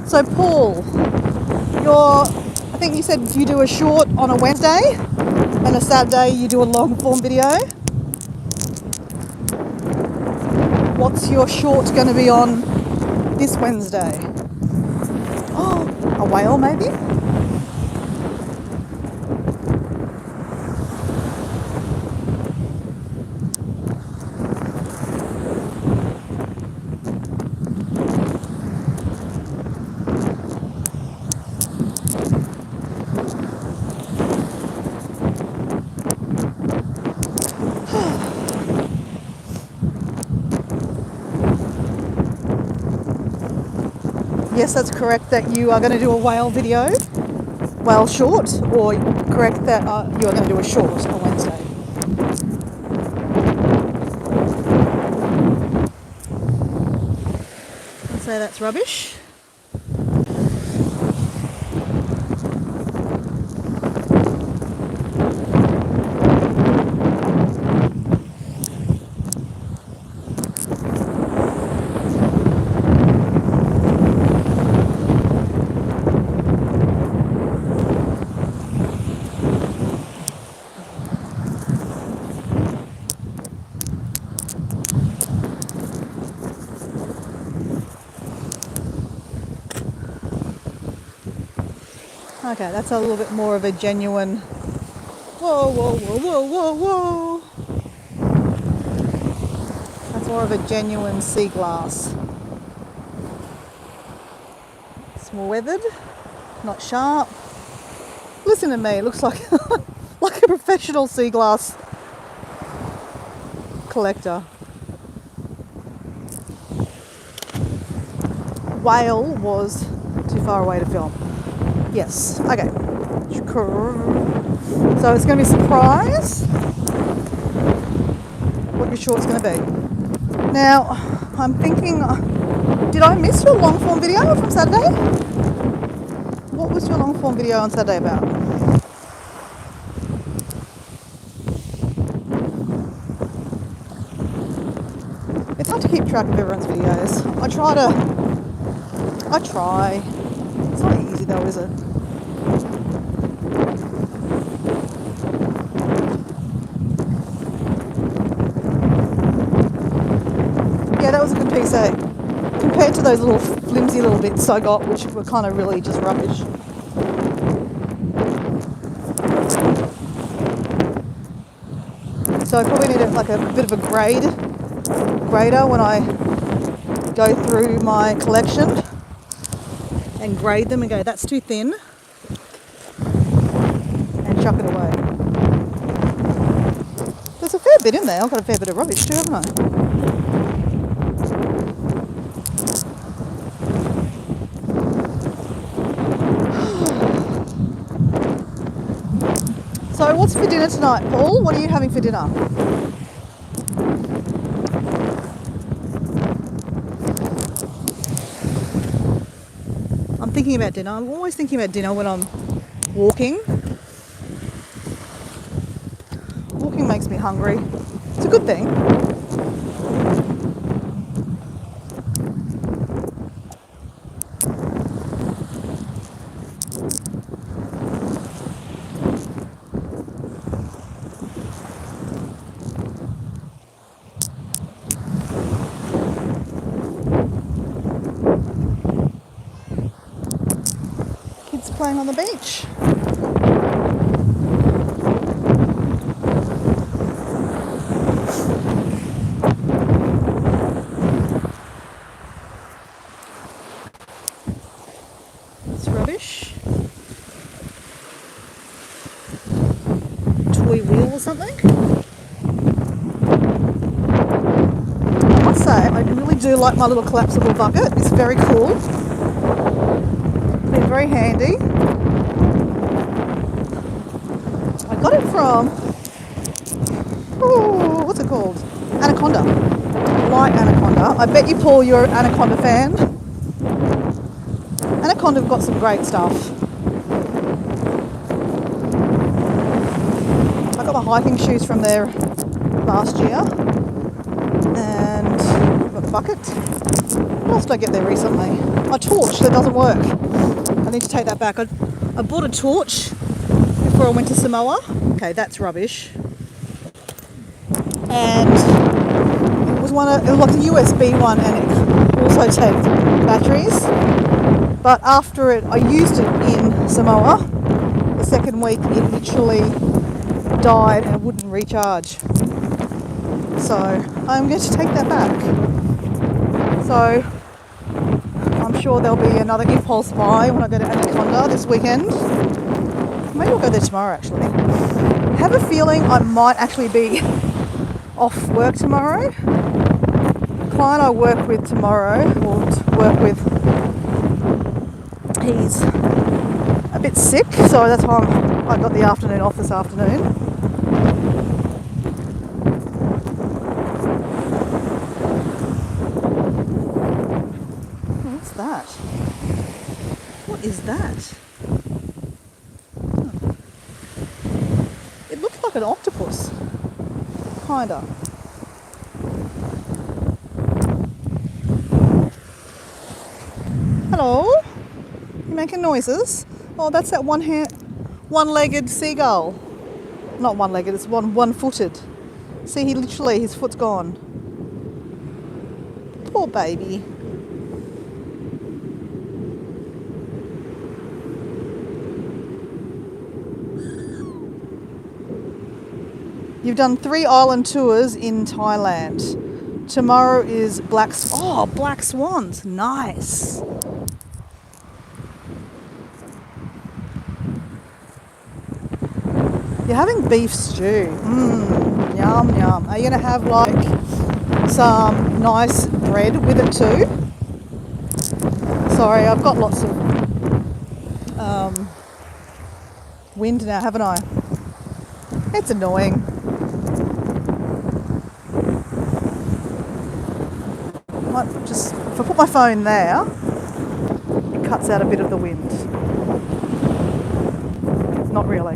So Paul, I think you said you do a short on a Wednesday and a Saturday you do a long form video. What's your short going to be on this Wednesday? Oh, a whale maybe? Yes, that's correct that you are going to do a whale video, whale short, or correct that you are going to do a short on Wednesday. I'd say that's rubbish. Okay, that's a little bit more of a genuine. Whoa, whoa, whoa, whoa, whoa, whoa. That's more of a genuine sea glass. It's more weathered, not sharp. Listen to me, it looks like like a professional sea glass collector. Whale was too far away to film. Yes, okay. So it's going to be a surprise what your short's going to be. Now, I'm thinking, did I miss your long form video from Saturday? What was your long form video on Saturday about? It's hard to keep track of everyone's videos. I try. It's not easy though, is it? Yeah, that was a good piece, eh? Compared to those little flimsy little bits I got, which were kind of really just rubbish. So I probably need like a bit of a grade grader when I go through my collection and grade them and go, that's too thin, and chuck it away. There's a fair bit in there. I've got a fair bit of rubbish too, haven't I? So what's for dinner tonight, Paul? What are you having for dinner? I'm thinking about dinner. I'm always thinking about dinner when I'm walking. Walking makes me hungry. It's a good thing. Kids playing on the beach. It's rubbish. Toy wheel or something. I must say, I really do like my little collapsible bucket. It's very cool. Been very handy. I got it from, what's it called? Anaconda. Light Anaconda. I bet you, Paul, you're an Anaconda fan. Anaconda have got some great stuff. I got my hiking shoes from there last year. And I've got the bucket. What else did I get there recently? My torch that doesn't work. I need to take that back. I bought a torch before I went to Samoa. Okay, that's rubbish. And it was like a USB one, and it also takes batteries. But after I used it in Samoa, the second week it literally died and it wouldn't recharge. So I'm going to take that back. So I'm sure there'll be another impulse buy when I go to Anaconda this weekend. Maybe I'll go there tomorrow actually. I have a feeling I might actually be off work tomorrow. The client I work with tomorrow, or work with, he's a bit sick, so that's why I got the afternoon off this afternoon. What's that? What is that? It looks like an octopus. Kinda. Hello? You making noises? Oh, that's that one-legged seagull. Not one-legged, it's one-footed. See, his foot's gone. Poor baby. You've done 3 island tours in Thailand. Tomorrow is Black Swans. Nice. You're having beef stew. Yum, yum. Are you going to have like some nice bread with it too? Sorry, I've got lots of wind now, haven't I? It's annoying. If I put my phone there, it cuts out a bit of the wind. Not really.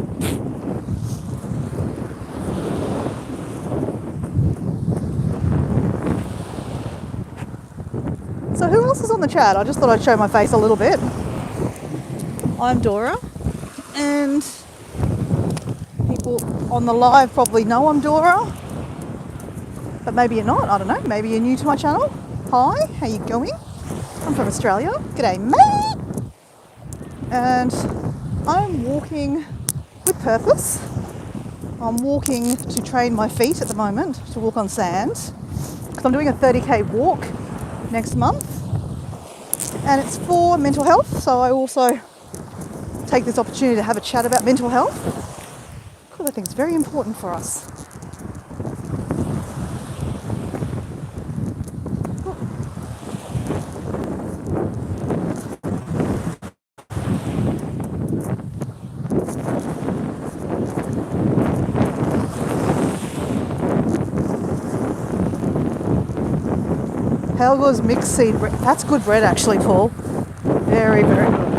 So who else is on the chat? I just thought I'd show my face a little bit. I'm Dora, and people on the live probably know I'm Dora, but maybe you're not. I don't know. Maybe you're new to my channel. Hi, how you going? I'm from Australia. G'day, mate. And I'm walking with purpose. I'm walking to train my feet at the moment, to walk on sand. because I'm doing a 30k walk next month, and it's for mental health. So I also take this opportunity to have a chat about mental health, because I think it's very important for us. Helga's mixed seed bread. That's good bread actually, Paul. Very, very good.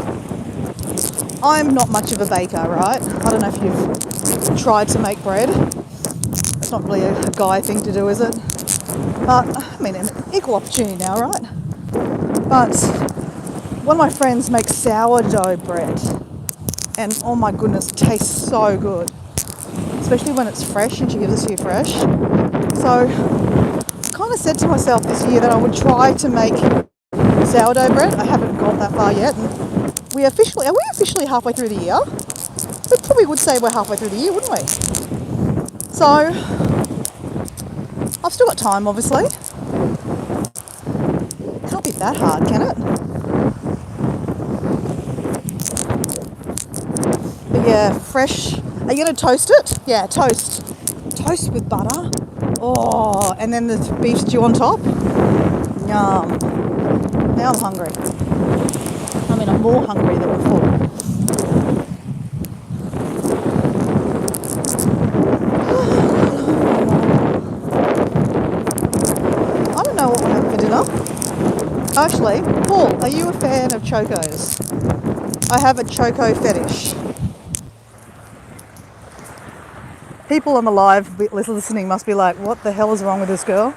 I'm not much of a baker, right? I don't know if you've tried to make bread. It's not really a guy thing to do, is it? But, I mean, an equal opportunity now, right? But one of my friends makes sourdough bread. And oh my goodness, it tastes so good. Especially when it's fresh, and she gives it to you fresh. So I kind of said to myself this year that I would try to make sourdough bread. I haven't got that far yet. And are we officially halfway through the year? We probably would say we're halfway through the year, wouldn't we? So I've still got time, obviously. Can't be that hard, can it? But yeah, fresh. Are you going to toast it? Yeah, toast. Toast with butter. Oh, and then the beef stew on top. Yum. Now I'm hungry. I mean, I'm more hungry than before. I don't know what we're having for dinner. Actually, Paul, are you a fan of chocos? I have a choco fetish. People on the live listening must be like, what the hell is wrong with this girl?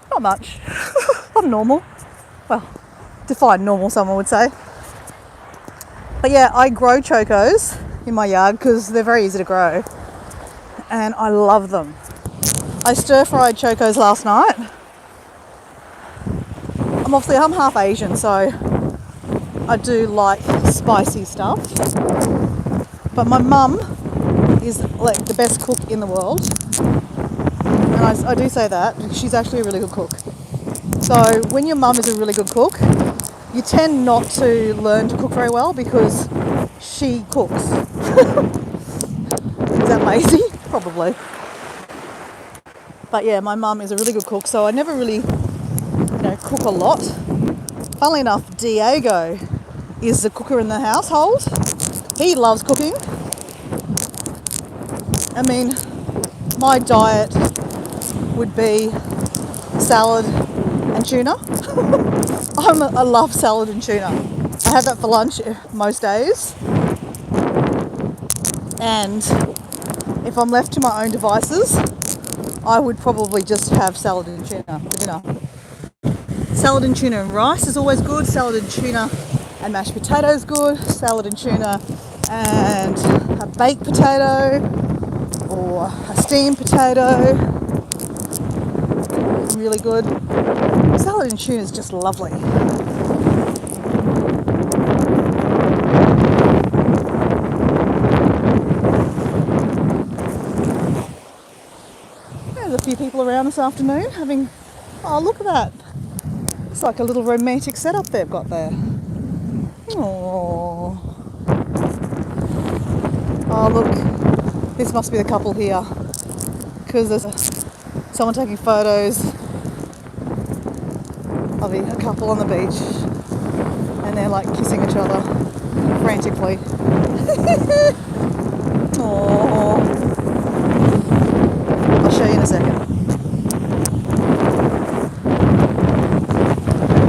Not much. I'm normal. Well, define normal, someone would say. But yeah, I grow chocos in my yard because they're very easy to grow. And I love them. I stir-fried chocos last night. I'm half Asian, so I do like spicy stuff. But my mum is like the best cook in the world. And I do say that. She's actually a really good cook. So when your mum is a really good cook, you tend not to learn to cook very well because she cooks. Is that lazy? Probably. But yeah, my mum is a really good cook, so I never really, cook a lot. Funnily enough, Diego is the cooker in the household. He loves cooking. I mean, my diet would be salad and tuna. I love salad and tuna. I have that for lunch most days. And if I'm left to my own devices, I would probably just have salad and tuna for dinner. Salad and tuna and rice is always good. Salad and tuna and mashed potatoes good. Salad and tuna and a baked potato or a steamed potato. Really good. Salad and tuna is just lovely. There's a few people around this afternoon having, oh look at that. It's like a little romantic setup they've got there. Oh. Oh look, this must be the couple here because there's someone taking photos of a couple on the beach and they're like kissing each other frantically. Oh, I'll show you in a second.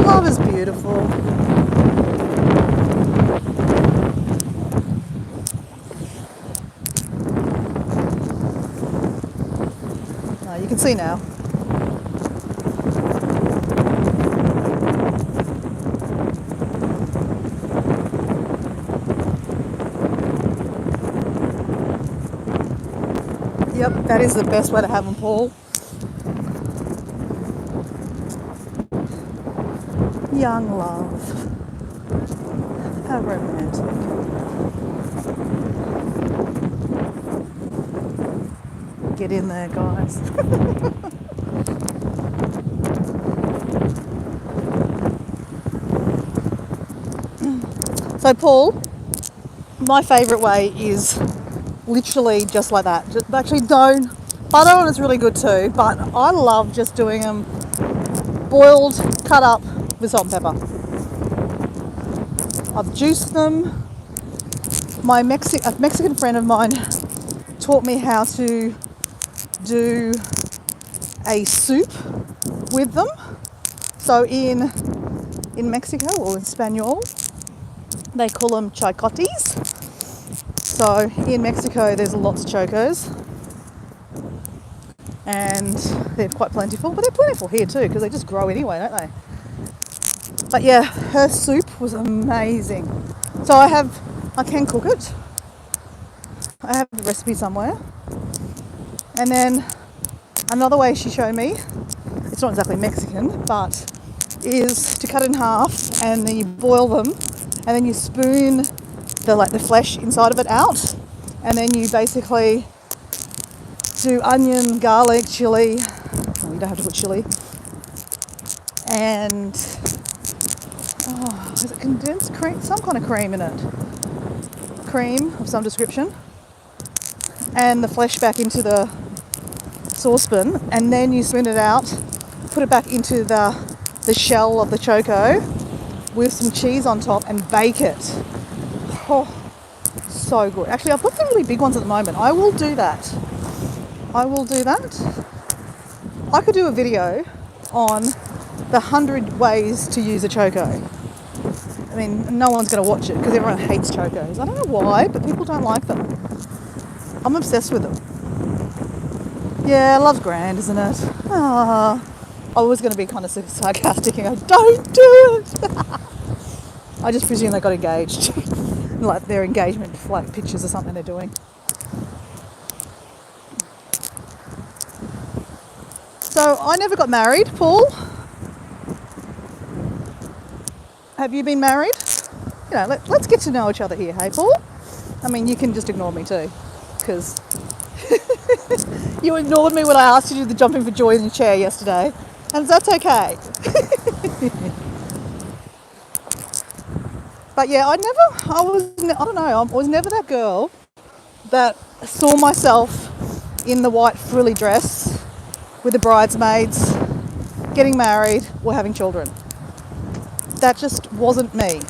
Love is beautiful. You can see now. Yep, that is the best way to have them, Paul. Young love. How romantic. Get in there, guys. So Paul, my favourite way is literally just like that. Just, actually, don't. Butter on is really good too, but I love just doing them boiled, cut up with salt and pepper. I've juiced them. A Mexican friend of mine taught me how to do a soup with them. So in Mexico, or in Spanish, they call them chicotes. So in Mexico, there's lots of chocos, and they're quite plentiful, but they're plentiful here too because they just grow anyway, don't they? But yeah, her soup was amazing. So I can cook it. I have the recipe somewhere. And then another way she showed me, it's not exactly Mexican, but is to cut in half and then you boil them and then you spoon the flesh inside of it out, and then you basically do onion, garlic, chili. Oh, you don't have to put chili. And is it condensed cream? Some kind of cream in it. Cream of some description. And the flesh back into the saucepan, and then you spoon it out, put it back into the shell of the choco with some cheese on top and bake it. Oh, so good. Actually, I've got the really big ones at the moment. I will do that. I could do a video on the 100 ways to use a choco. I mean, no one's going to watch it because everyone hates chocos. I don't know why, but people don't like them. I'm obsessed with them. Yeah, love's grand, isn't it? I was going to be kind of sarcastic and go, don't do it. I just presume they got engaged. Like their engagement pictures or something they're doing. So I never got married, Paul. Have you been married? You know, let's get to know each other here, hey Paul? I mean, you can just ignore me too, because you ignored me when I asked you to do the jumping for joy in the chair yesterday, and that's okay. But yeah, I was never that girl that saw myself in the white frilly dress with the bridesmaids, getting married or having children. That just wasn't me.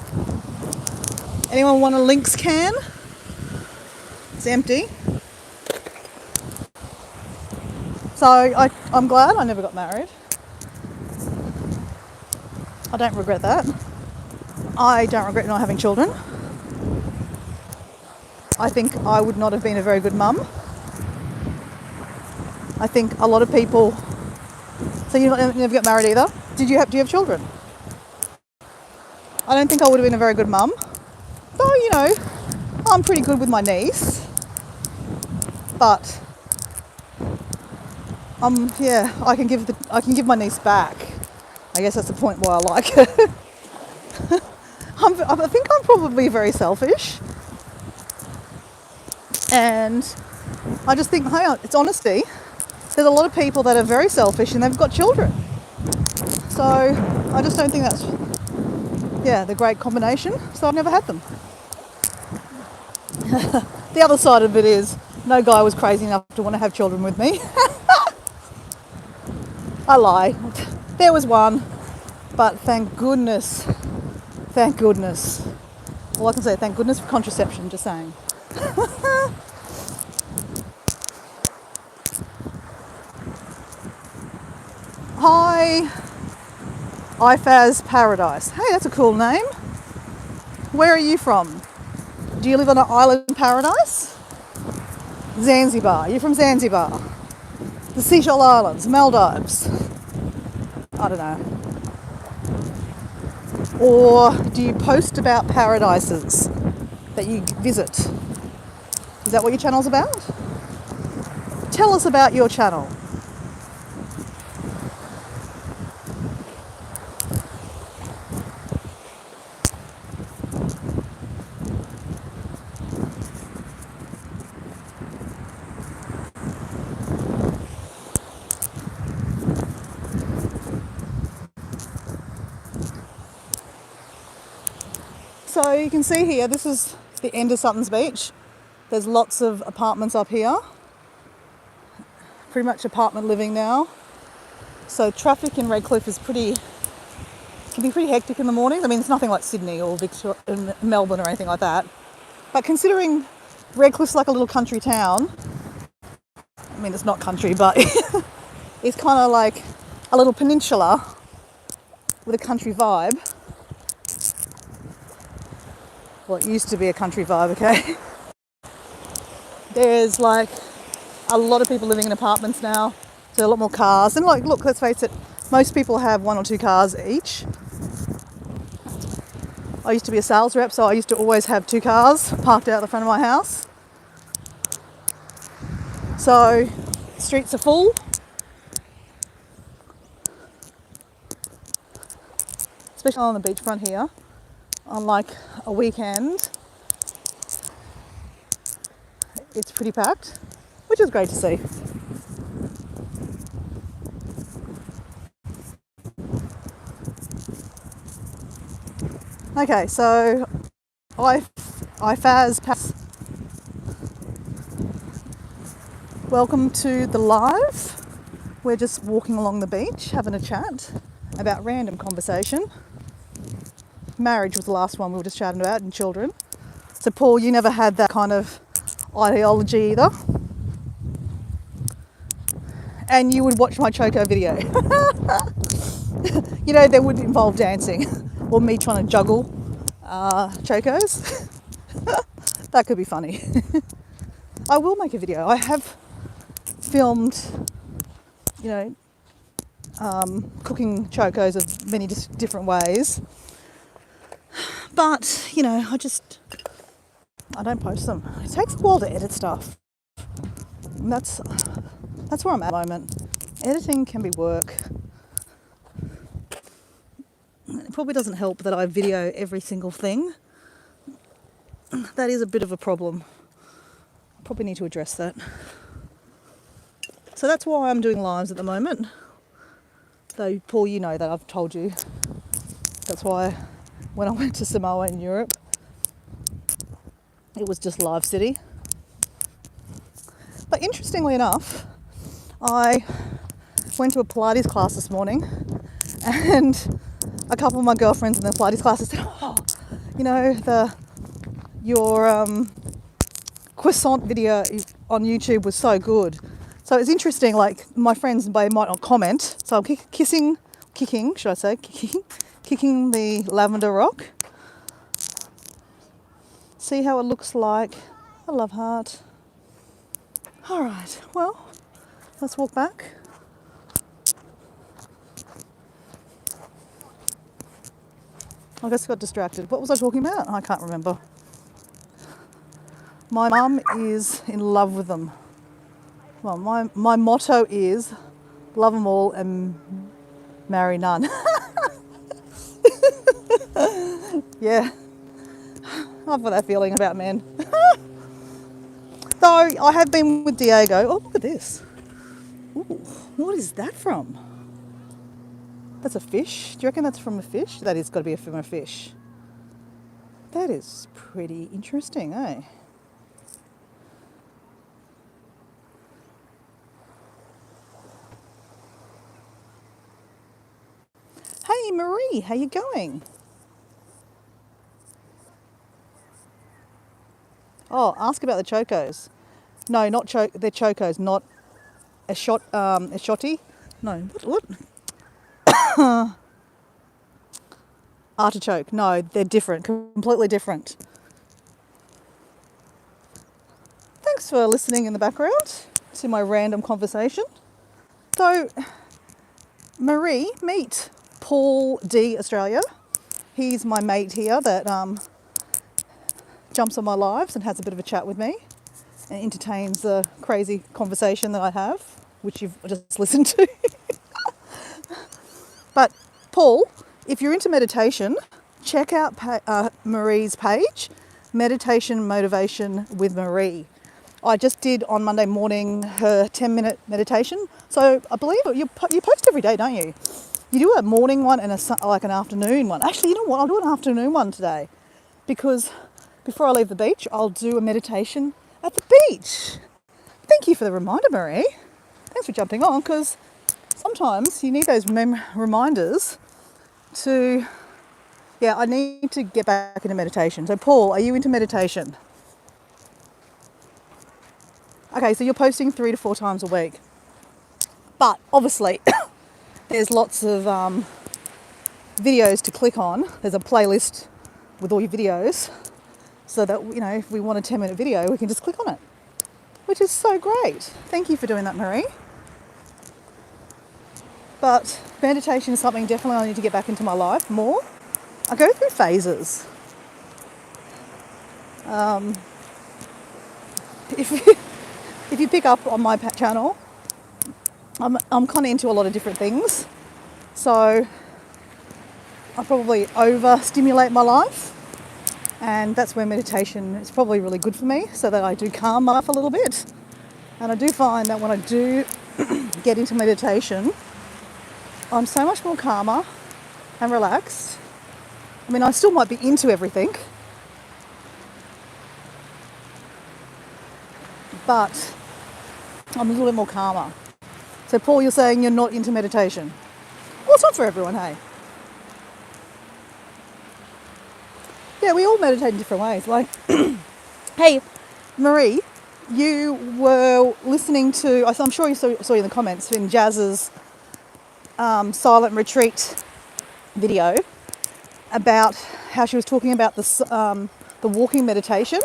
Anyone want a Lynx can? It's empty. So I'm glad I never got married. I don't regret that. I don't regret not having children. I think I would not have been a very good mum. I think a lot of people... So you never got married either? Do you have children? I don't think I would have been a very good mum. Though, you know, I'm pretty good with my niece. But I can give my niece back. I guess that's the point why I like her. I think I'm probably very selfish. And I just think, hey, it's honesty. There's a lot of people that are very selfish and they've got children. So I just don't think that's, the great combination. So I've never had them. The other side of it is no guy was crazy enough to want to have children with me. I lie. There was one, but thank goodness. All I can say, thank goodness for contraception, just saying. Hi, IFAS Paradise. Hey, that's a cool name. Where are you from? Do you live on an island paradise? Zanzibar. You're from Zanzibar. The Seychelles Islands, Maldives. I don't know. Or do you post about paradises that you visit? Is that what your channel's about? Tell us about your channel. So you can see here, this is the end of Suttons Beach. There's lots of apartments up here. Pretty much apartment living now. So traffic in Redcliffe can be pretty hectic in the mornings. I mean, it's nothing like Sydney or Melbourne or anything like that. But considering Redcliffe's like a little country town, I mean, it's not country, but it's kind of like a little peninsula with a country vibe. Well, it used to be a country vibe, okay? There's like a lot of people living in apartments now. So a lot more cars. And like, look, let's face it, most people have 1 or 2 cars each. I used to be a sales rep, so I used to always have 2 cars parked out the front of my house. So streets are full. Especially on the beachfront here. On like a weekend, it's pretty packed, which is great to see. Okay, so IFAS pass. Welcome to the live. We're just walking along the beach, having a chat about random conversation. Marriage was the last one we were just chatting about, and children. So Paul, you never had that kind of ideology either. And you would watch my Choco video. You know, that would involve dancing or me trying to juggle Chocos. That could be funny. I will make a video. I have filmed, you know, cooking Chocos of many different ways. But, you know, I don't post them. It takes a while to edit stuff. And that's where I'm at the moment. Editing can be work. It probably doesn't help that I video every single thing. That is a bit of a problem. I probably need to address that. So that's why I'm doing lives at the moment. Though, Paul, you know that I've told you. That's why when I went to Samoa in Europe, it was just Live City. But interestingly enough, I went to a Pilates class this morning, and a couple of my girlfriends in the Pilates class said, "Oh, you know, your croissant video on YouTube was so good." So it's interesting, like my friends, they might not comment. So I'm kicking the lavender rock. See how it looks like. I love heart. All right, well, let's walk back. I guess I got distracted. What was I talking about? I can't remember. My mum is in love with them. Well, my motto is love them all and marry none. Yeah, I've got that feeling about men. Though I have been with Diego. Oh, look at this. Ooh, what is that from? That's a fish. Do you reckon that's from a fish? That is got to be from a fish. That is pretty interesting, eh? Hey Marie, how you going? Oh, ask about the Chocos. No, not they're Chocos, not a shotty. No, what? Artichoke. No, they're different, completely different. Thanks for listening in the background to my random conversation. So, Marie, meet Paul D Australia. He's my mate here that jumps on my lives and has a bit of a chat with me and entertains the crazy conversation that I have, which you've just listened to. But Paul, if you're into meditation, check out Marie's page, Meditation Motivation with Marie. I just did on Monday morning her 10-minute meditation. So I believe you post every day, don't you? You do a morning one and an afternoon one. Actually, you know what? I'll do an afternoon one today. because before I leave the beach, I'll do a meditation at the beach. Thank you for the reminder, Marie. Thanks for jumping on, because sometimes you need those reminders to, yeah, I need to get back into meditation. So Paul, are you into meditation? Okay, so you're posting 3 to 4 times a week. But obviously, there's lots of videos to click on. There's a playlist with all your videos, so that, you know, if we want a 10-minute video, we can just click on it, which is so great. Thank you for doing that, Marie. But meditation is something definitely I need to get back into my life more. I go through phases. If you pick up on my channel, I'm kind of into a lot of different things. So I probably overstimulate my life, and that's where meditation is probably really good for me, so that I do calm my life a little bit. And I do find that when I do get into meditation, I'm so much more calmer and relaxed. I mean, I still might be into everything, but I'm a little bit more calmer. So Paul, you're saying you're not into meditation. Well, it's not for everyone, hey? Yeah, we all meditate in different ways. Like, hey, Marie, you were listening to, I'm sure you saw you in the comments, in Jazz's silent retreat video about how she was talking about the walking meditation.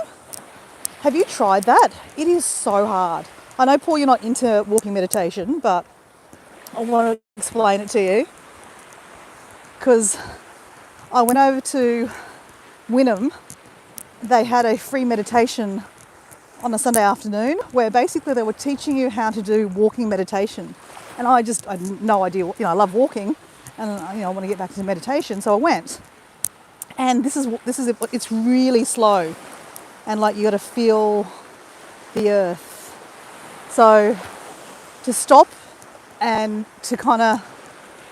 Have you tried that? It is so hard. I know, Paul, you're not into walking meditation, but I want to explain it to you, because I went over to Wynnum. They had a free meditation on a Sunday afternoon where basically they were teaching you how to do walking meditation. And I had no idea, you know, I love walking, and, you know, I want to get back into meditation, so I went. And this is it's really slow, and like you got to feel the earth. So to stop and to kind of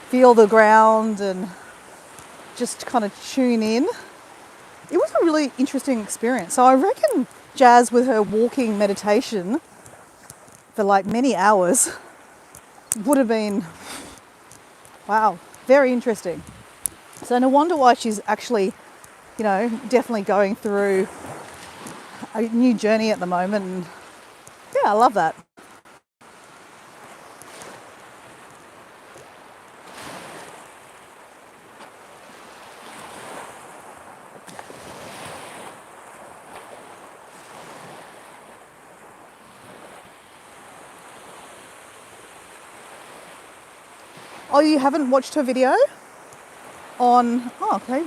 feel the ground and just kind of tune in, it was a really interesting experience. So I reckon Jazz, with her walking meditation for like many hours, would have been, wow, very interesting. So no wonder why she's actually, you know, definitely going through a new journey at the moment. And yeah, I love that. Oh, you haven't watched her video on, oh, okay.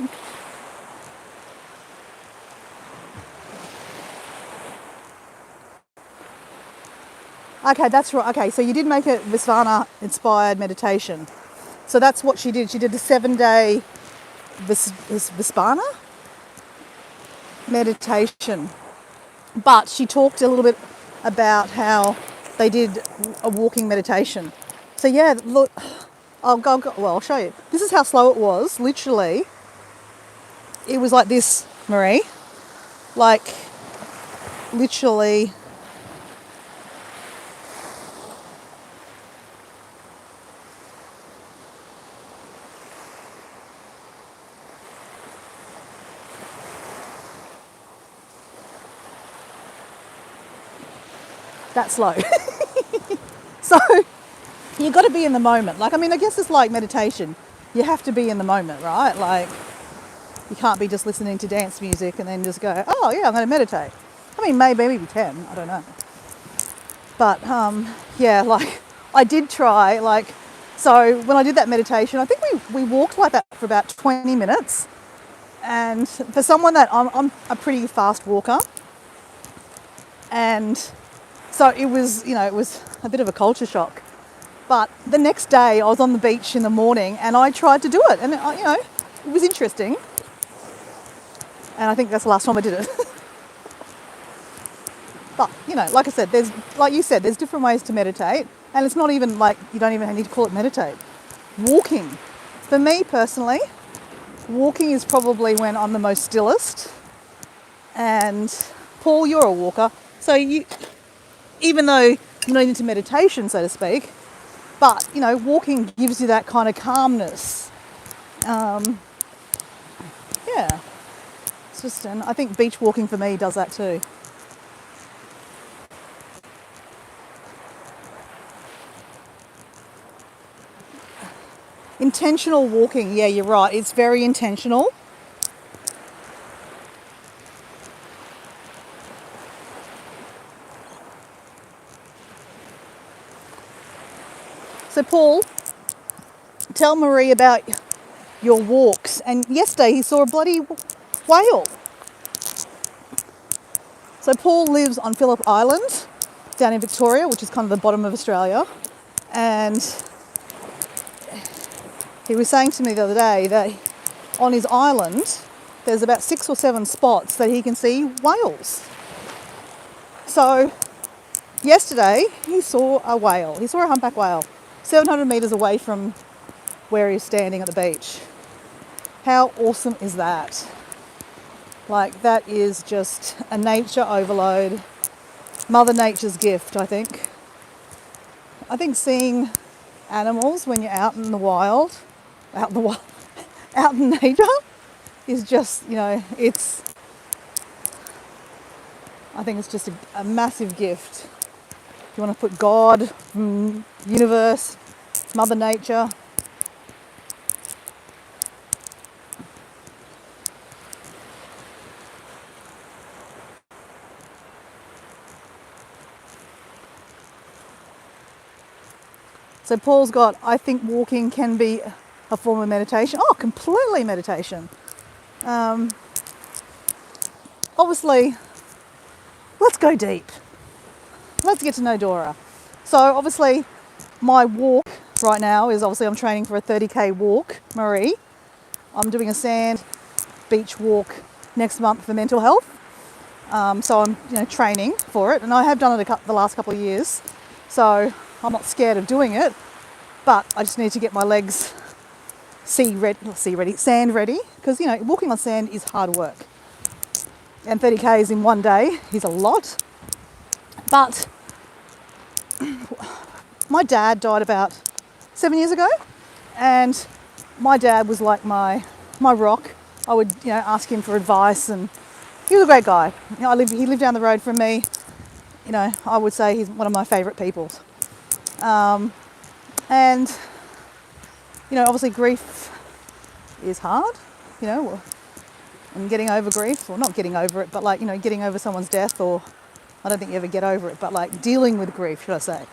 Okay, that's right. Okay, so you did make a Vipassana inspired meditation. So that's what she did. She did a 7-day Vipassana meditation. But she talked a little bit about how they did a walking meditation. So yeah, look, I'll show you. This is how slow it was. Literally, it was like this, Marie. Like, literally. That slow. So you got to be in the moment. Like, I mean, I guess it's like meditation. You have to be in the moment, right? Like, you can't be just listening to dance music and then just go, oh yeah, I'm going to meditate. I mean, maybe we can, I don't know. But yeah, like I did try, like, so when I did that meditation, I think we walked like that for about 20 minutes. And for someone that I'm a pretty fast walker, and so it was, you know, it was a bit of a culture shock. But the next day I was on the beach in the morning and I tried to do it, and you know, it was interesting. And I think that's the last time I did it. But, you know, like I said, like you said, there's different ways to meditate, and it's not even like, you don't even need to call it meditate. Walking. For me personally, walking is probably when I'm the most stillest And Paul, you're a walker, so even though you're not into meditation, so to speak, but walking gives you that kind of calmness. Yeah, it's just, and I think beach walking for me does that too. Intentional walking, yeah, you're right. It's very intentional. So Paul, tell Marie about your walks. And yesterday he saw a bloody whale. So Paul lives on Phillip Island down in Victoria, which is kind of the bottom of Australia. And he was saying to me the other day that on his island there's about 6 or 7 spots that he can see whales. So yesterday he saw a whale. He saw a humpback whale 700 metres away from where he's standing at the beach. How awesome is that? Like, that is just a nature overload. Mother Nature's gift, I think. I think seeing animals when you're out in the wild, out in nature, is just, I think it's just a massive gift. If you want to put God, universe, Mother Nature. So Paul's got, I think walking can be a form of meditation. Oh, completely meditation. Obviously, let's go deep. Let's get to know Dora. So obviously, my walk right now is obviously I'm training for a 30k walk, Marie. I'm doing a sand beach walk next month for mental health. So I'm training for it, and I have done it the last couple of years. So I'm not scared of doing it, but I just need to get my legs sand ready, because walking on sand is hard work, and 30k's in one day is a lot. But my dad died about 7 years ago, and my dad was like my rock. I would ask him for advice, and he was a great guy. He lived down the road from me. I would say he's one of my favourite people. And obviously grief is hard, and getting over grief, or not getting over it, but getting over someone's death, or I don't think you ever get over it, but dealing with grief, should I say.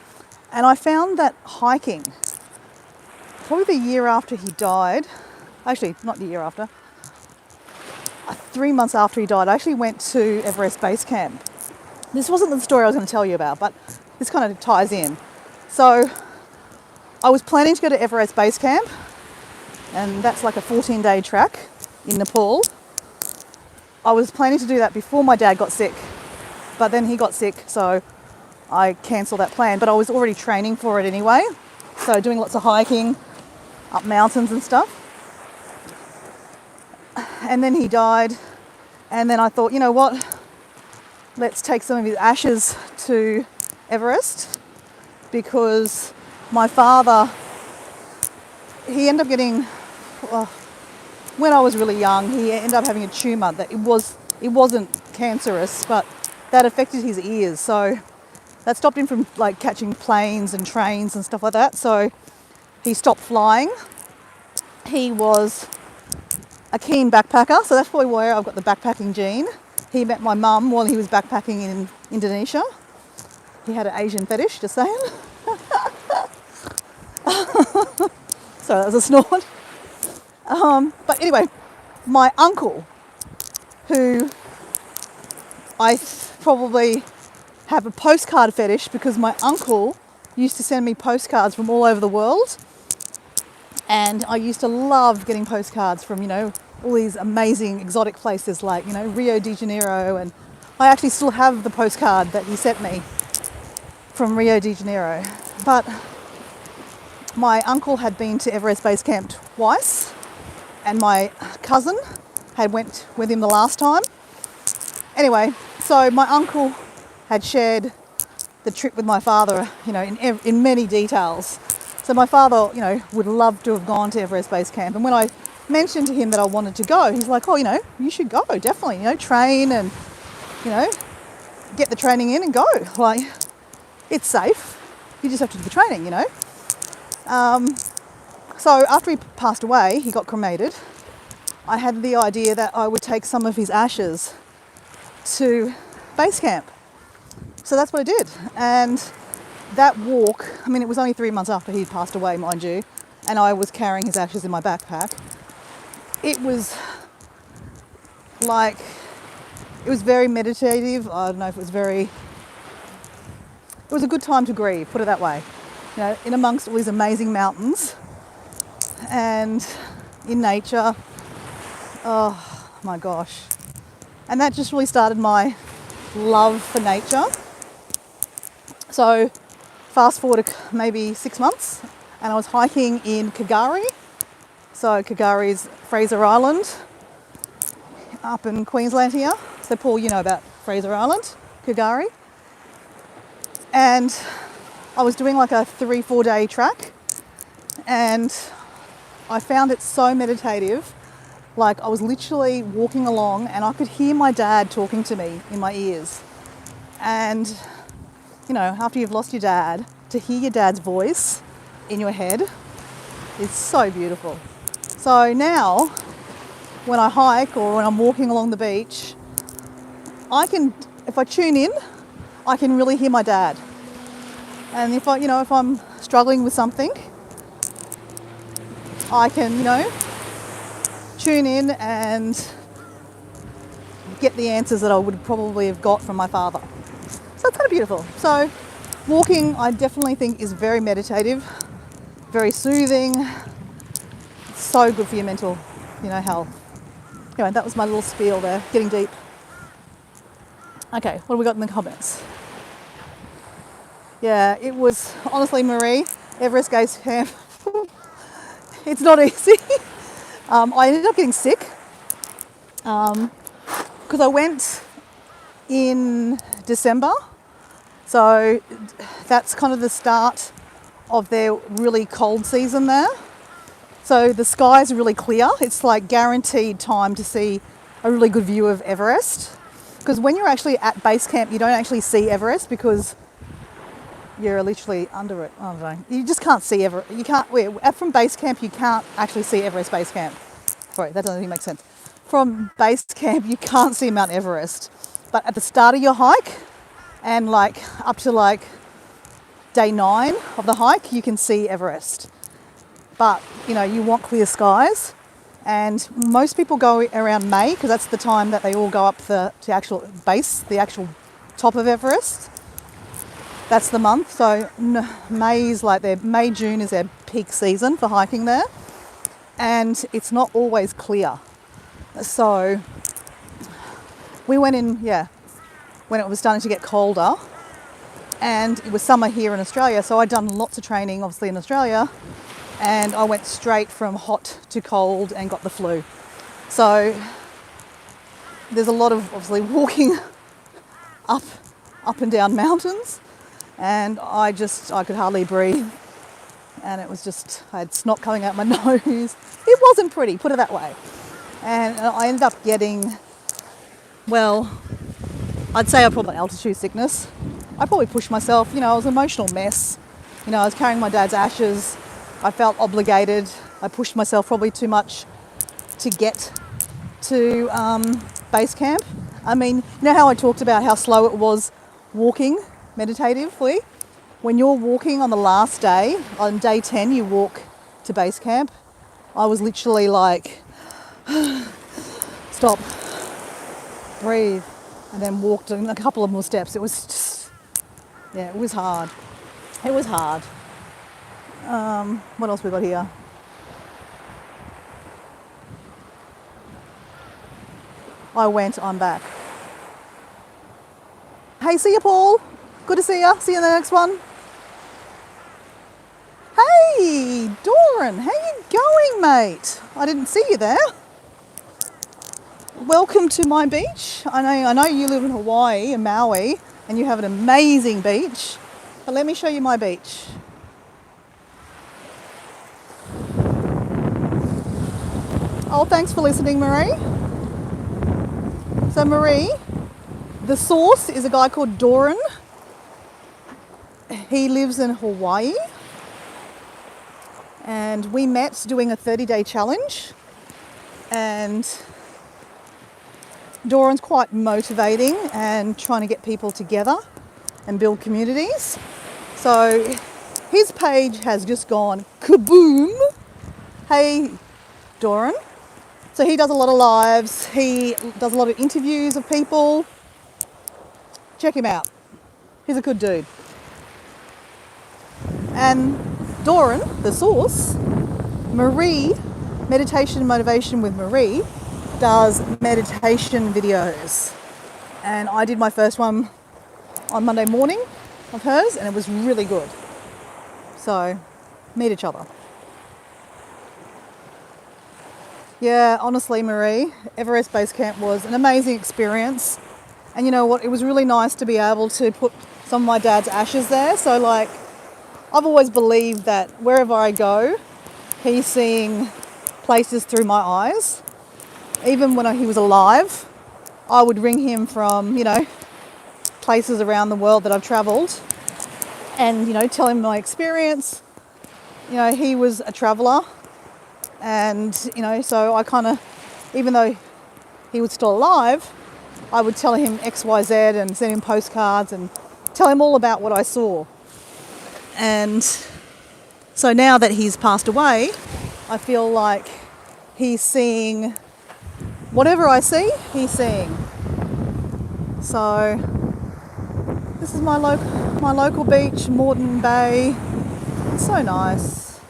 And I found that hiking, probably the year after he died, actually not the year after, 3 months after he died, I actually went to Everest Base Camp. This wasn't the story I was going to tell you about, but this kind of ties in. So I was planning to go to Everest Base Camp, and that's like a 14-day track in Nepal. I was planning to do that before my dad got sick, but then he got sick, so I cancelled that plan. But I was already training for it anyway, so doing lots of hiking up mountains and stuff. And then he died, and then I thought, you know what, let's take some of his ashes to Everest, because my father, he ended up getting, when I was really young, he ended up having a tumour that it wasn't cancerous, but that affected his ears. So that stopped him from catching planes and trains and stuff like that. So he stopped flying. He was a keen backpacker, so that's probably where I've got the backpacking gene. He met my mum while he was backpacking in Indonesia. He had an Asian fetish, just saying. So that was a snort. But anyway, my uncle, who I probably have a postcard fetish, because my uncle used to send me postcards from all over the world. And I used to love getting postcards from, all these amazing exotic places like, Rio de Janeiro. And I actually still have the postcard that he sent me from Rio de Janeiro. But my uncle had been to Everest Base Camp twice, and my cousin had went with him the last time. Anyway, so my uncle had shared the trip with my father, in many details. So my father, would love to have gone to Everest Base Camp. And when I mentioned to him that I wanted to go, he's like, oh, you should go, definitely, train and, get the training in and go. Like, it's safe. You just have to do the training, So after he passed away, he got cremated. I had the idea that I would take some of his ashes to base camp. So that's what I did. And that walk, it was only 3 months after he'd passed away, mind you, and I was carrying his ashes in my backpack. It was very meditative. I don't know if it was a good time to grieve, put it that way. In amongst all these amazing mountains and in nature. Oh my gosh. And that just really started my love for nature. So fast forward maybe 6 months and I was hiking in Kagari. So Kagari's Fraser Island up in Queensland here. So Paul, you know about Fraser Island, Kagari. And I was doing like a 3-4 day track and I found it so meditative. Like I was literally walking along and I could hear my dad talking to me in my ears. And, after you've lost your dad, to hear your dad's voice in your head is so beautiful. So now, when I hike or when I'm walking along the beach, if I tune in, I can really hear my dad. And if I'm struggling with something, I can, tune in and get the answers that I would probably have got from my father. So it's kind of beautiful. So walking, I definitely think, is very meditative, very soothing. It's so good for your mental, health. Anyway, that was my little spiel there, getting deep. Okay, what have we got in the comments? Yeah, it was, honestly, Marie, Everest Base Camp, it's not easy. I ended up getting sick because I went in December. So that's kind of the start of their really cold season there. So the skies are really clear. It's like guaranteed time to see a really good view of Everest. Because when you're actually at base camp, you don't actually see Everest because you're literally under it. I don't know. You just can't see Everest. You can't, from base camp, you can't actually see Everest Base Camp. Sorry, that doesn't even make sense. From base camp, you can't see Mount Everest. But at the start of your hike and up to day 9 of the hike, you can see Everest. But, you want clear skies. And most people go around May because that's the time that they all go up to actual base, the actual top of Everest. That's the month. So May, June is their peak season for hiking there. And it's not always clear. So we went in, when it was starting to get colder, and it was summer here in Australia. So I'd done lots of training, obviously, in Australia, and I went straight from hot to cold and got the flu. So there's a lot of, obviously, walking up and down mountains, and I could hardly breathe. And it was just, I had snot coming out my nose. It wasn't pretty, put it that way. And I ended up getting, I'd say I probably had altitude sickness. I probably pushed myself, I was an emotional mess. I was carrying my dad's ashes. I felt obligated. I pushed myself probably too much to get to base camp. How I talked about how slow it was walking meditatively? When you're walking on the last day, on day 10, you walk to base camp. I was literally stop, breathe, and then walked a couple of more steps. It was just, it was hard. It was hard. What else we got here? I'm back. Hey, see you, Paul. Good to see you. See you in the next one. Hey, Doran, how you going, mate? I didn't see you there. welcome to my beach. I know you live in Hawaii, in Maui, and you have an amazing beach. But let me show you my beach. Oh, thanks for listening, Marie. So Marie, the source is a guy called Doran. He lives in Hawaii. And we met doing a 30-day challenge. And Doran's quite motivating and trying to get people together and build communities. So his page has just gone kaboom. Hey, Doran. So he does a lot of lives. He does a lot of interviews of people. Check him out. He's a good dude. And Doran, the source, Marie, Meditation and Motivation with Marie, does meditation videos. And I did my first one on Monday morning of hers, and it was really good. So, meet each other. Yeah, honestly, Marie, Everest Base Camp was an amazing experience. And you know what? It was really nice to be able to put some of my dad's ashes there. So, like, I've always believed that wherever I go, he's seeing places through my eyes. Even when he was alive, I would ring him from, places around the world that I've travelled and, tell him my experience. He was a traveller and, so I kind of, even though he was still alive, I would tell him X, Y, Z and send him postcards and tell him all about what I saw. And so now that he's passed away, I feel like he's seeing whatever I see, he's seeing. So this is my local beach, Moreton Bay. It's so nice.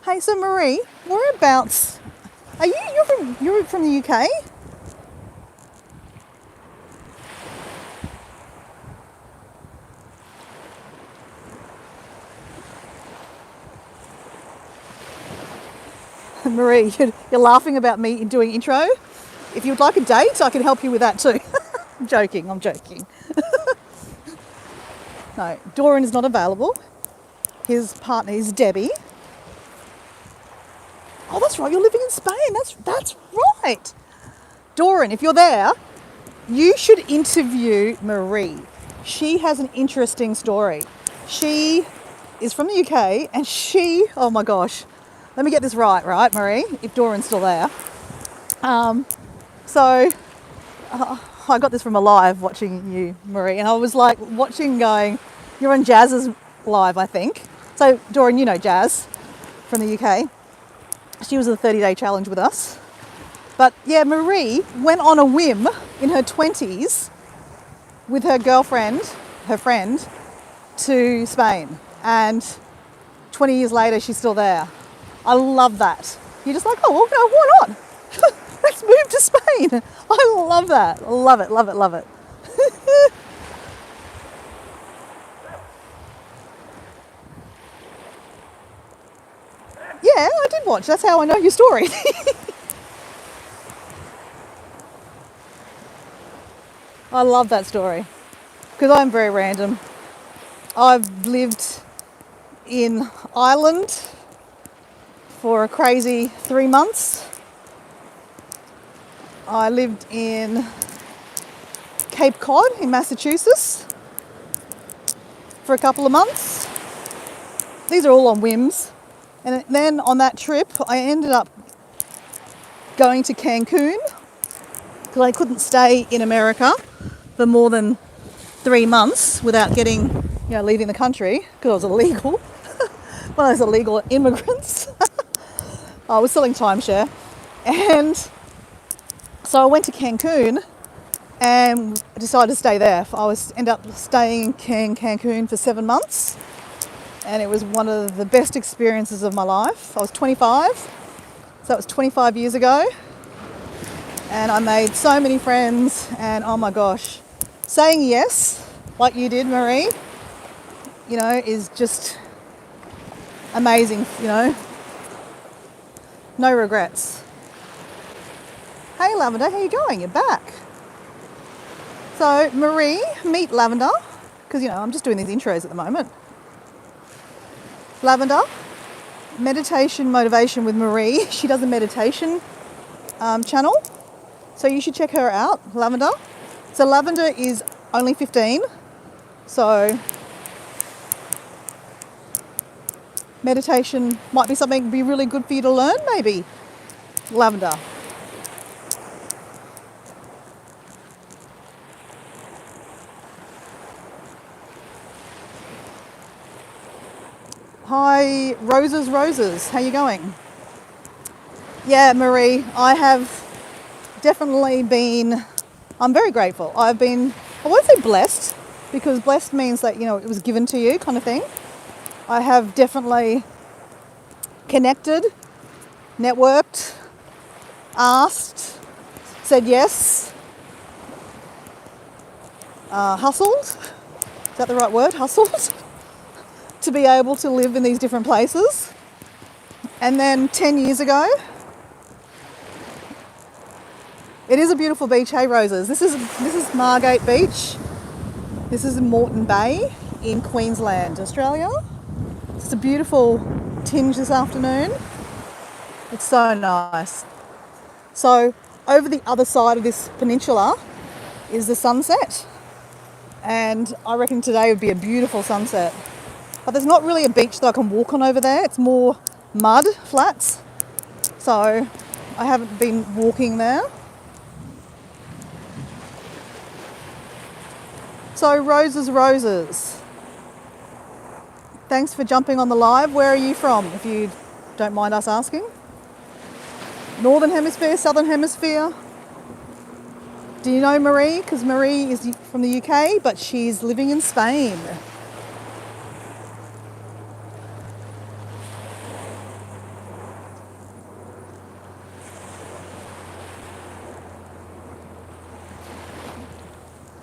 Hey, so Marie, whereabouts are you? You're from the UK? Marie, you're laughing about me doing intro. If you'd like a date, I can help you with that too. I'm joking. No, Doran is not available. His partner is Debbie. Oh, that's right. You're living in Spain. That's right. Doran, if you're there, you should interview Marie. She has an interesting story. She is from the UK and oh my gosh, let me get this right, Marie, if Doran's still there. So I got this from a live watching you, Marie, and I was like watching going, you're on Jazz's live, I think. So Doran, you know Jazz from the UK. She was in the 30-day challenge with us. But yeah, Marie went on a whim in her 20s with her friend, to Spain. And 20 years later, she's still there. I love that. You're just like, oh, well, no, why not? Let's move to Spain. I love that. Love it, love it, love it. Yeah, I did watch. That's how I know your story. I love that story because I'm very random. I've lived in Ireland for a crazy 3 months. I lived in Cape Cod in Massachusetts for a couple of months. These are all on whims. And then on that trip, I ended up going to Cancun because I couldn't stay in America for more than 3 months without leaving the country because I was illegal. One of those illegal immigrants. I was selling timeshare. And so I went to Cancun and decided to stay there. Ended up staying in Cancun for 7 months. And it was one of the best experiences of my life. I was 25, so that was 25 years ago. And I made so many friends, and oh my gosh, saying yes, like you did, Marie, is just amazing, no regrets. Hey Lavender, how you going? You're back. So Marie, meet Lavender, because I'm just doing these intros at the moment. Lavender, meditation motivation with Marie. She does a meditation channel, so you should check her out, Lavender. So Lavender is only 15, so meditation might be something be really good for you to learn, maybe, Lavender. Hi, Roses, how you going? Yeah, Marie, I have definitely been, I'm very grateful. I won't say blessed, because blessed means that, it was given to you kind of thing. I have definitely connected, networked, asked, said yes, hustled, is that the right word, hustled, to be able to live in these different places. And then 10 years ago, it is a beautiful beach, hey Roses. This is Margate Beach. This is in Moreton Bay in Queensland, Australia. It's a beautiful tinge this afternoon. It's so nice. So over the other side of this peninsula is the sunset. And I reckon today would be a beautiful sunset. But there's not really a beach that I can walk on over there. It's more mud flats. So I haven't been walking there. So Roses. Thanks for jumping on the live. Where are you from, if you don't mind us asking? Northern Hemisphere, Southern Hemisphere? Do you know Marie? Because Marie is from the UK, but she's living in Spain.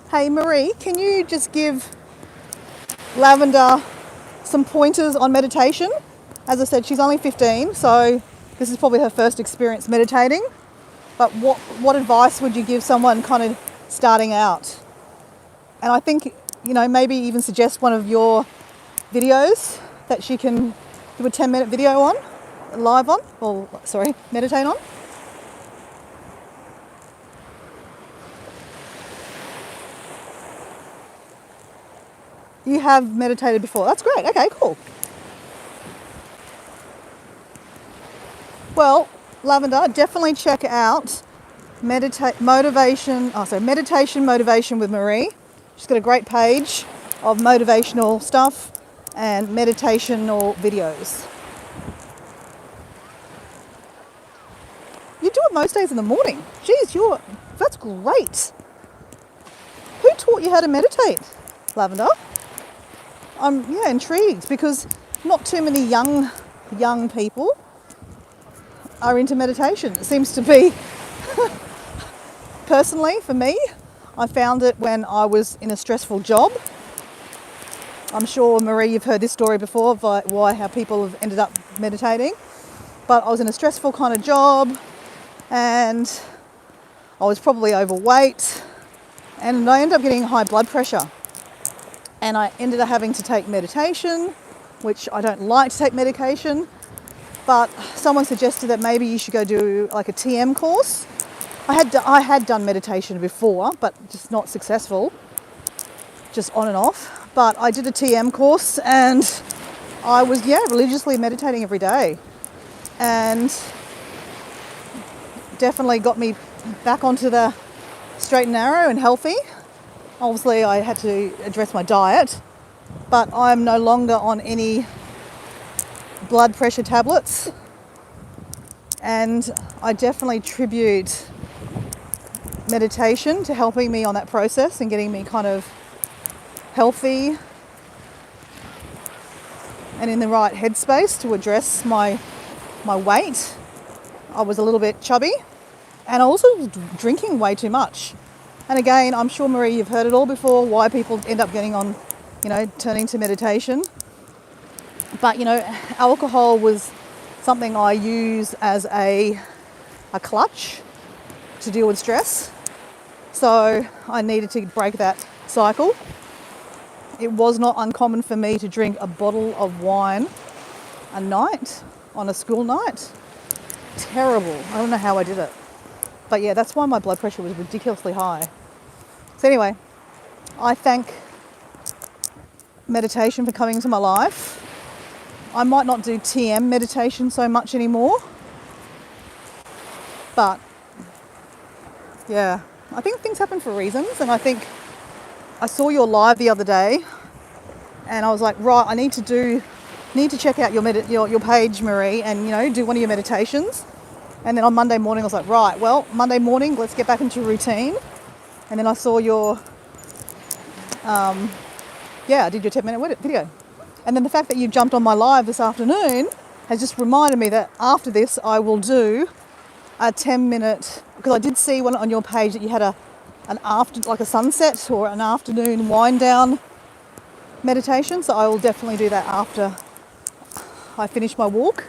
Hey Marie, can you just give Lavender some pointers on meditation? As I said, she's only 15, so this is probably her first experience meditating. But what advice would you give someone kind of starting out? And I think, maybe even suggest one of your videos that she can do a 10-minute video on, meditate on. You have meditated before. That's great. Okay, cool. Well, Lavender, definitely check out Meditation Motivation with Marie. She's got a great page of motivational stuff and meditational videos. You do it most days in the morning. Geez, that's great. Who taught you how to meditate, Lavender? I'm intrigued, because not too many young people are into meditation. It seems to be, personally for me, I found it when I was in a stressful job. I'm sure, Marie, you've heard this story before of how people have ended up meditating. But I was in a stressful kind of job, and I was probably overweight, and I ended up getting high blood pressure. And I ended up having to take meditation, which I don't like to take medication, but someone suggested that maybe you should go do like a TM course. I had done meditation before, but just not successful, just on and off. But I did a TM course, and I was, religiously meditating every day, and definitely got me back onto the straight and narrow and healthy. Obviously, I had to address my diet, but I'm no longer on any blood pressure tablets. And I definitely tribute meditation to helping me on that process and getting me kind of healthy and in the right headspace to address my weight. I was a little bit chubby, and I also was drinking way too much. And again, I'm sure, Marie, you've heard it all before, why people end up getting on, turning to meditation. But, alcohol was something I use as a clutch to deal with stress. So I needed to break that cycle. It was not uncommon for me to drink a bottle of wine a night on a school night. Terrible. I don't know how I did it. But yeah, that's why my blood pressure was ridiculously high. So anyway, I thank meditation for coming into my life. I might not do TM meditation so much anymore. But yeah, I think things happen for reasons, and I think I saw your live the other day and I was like, right, I need to check out your page, Marie, and do one of your meditations. And then on Monday morning I was like, right, well, Monday morning, let's get back into routine. And then I saw your I did your 10-minute video. And then the fact that you jumped on my live this afternoon has just reminded me that after this I will do a 10-minute, because I did see one on your page that you had a sunset or an afternoon wind down meditation. So I will definitely do that after I finish my walk.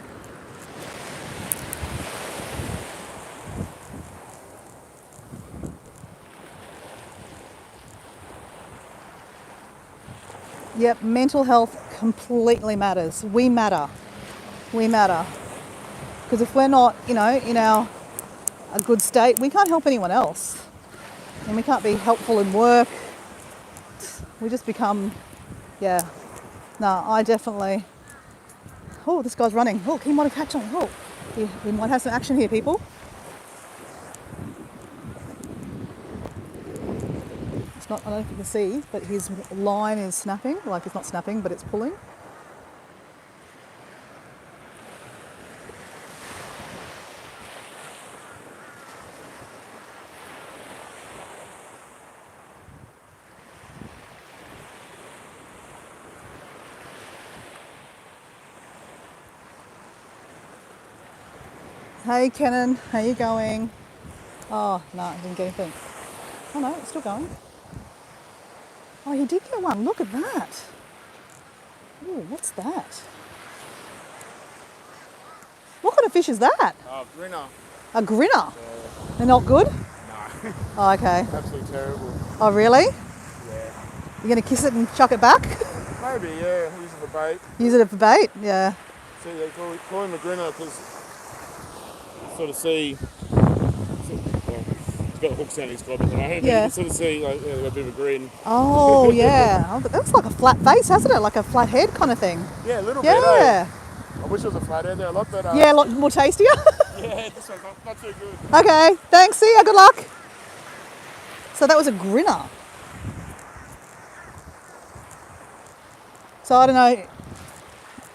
Yep, mental health completely matters. We matter. Because if we're not, in a good state, we can't help anyone else. And we can't be helpful in work. We just become, I definitely, this guy's running. He might have catch on. He might have some action here, people. It's not, I don't know if you can see, but his line is snapping. Like, it's not snapping, but it's pulling. Hey Kenan, how you going? Oh, no, I didn't get anything. Oh no, it's still going. Oh, he did get one. Look at that. Ooh, what's that? What kind of fish is that? Grinner. A grinner? Yeah. They're not good? No. Oh, okay. Absolutely terrible. Oh, really? Yeah. You're going to kiss it and chuck it back? Maybe, yeah. Use it for bait. Use it for bait? Yeah. See, they call him a grinner because you sort of see, he's got a hook sounding squad at the moment. Yeah. You can sort of see like a bit of a grin. Oh, yeah. Oh, but that's like a flat face, hasn't it? Like a flat head kind of thing. Yeah, a little bit. Yeah. I wish it was a flathead. They're a lot better. Yeah, a lot more tastier. Yeah, this one's not too good. Okay, thanks. See ya. Good luck. So that was a grinner. So I don't know,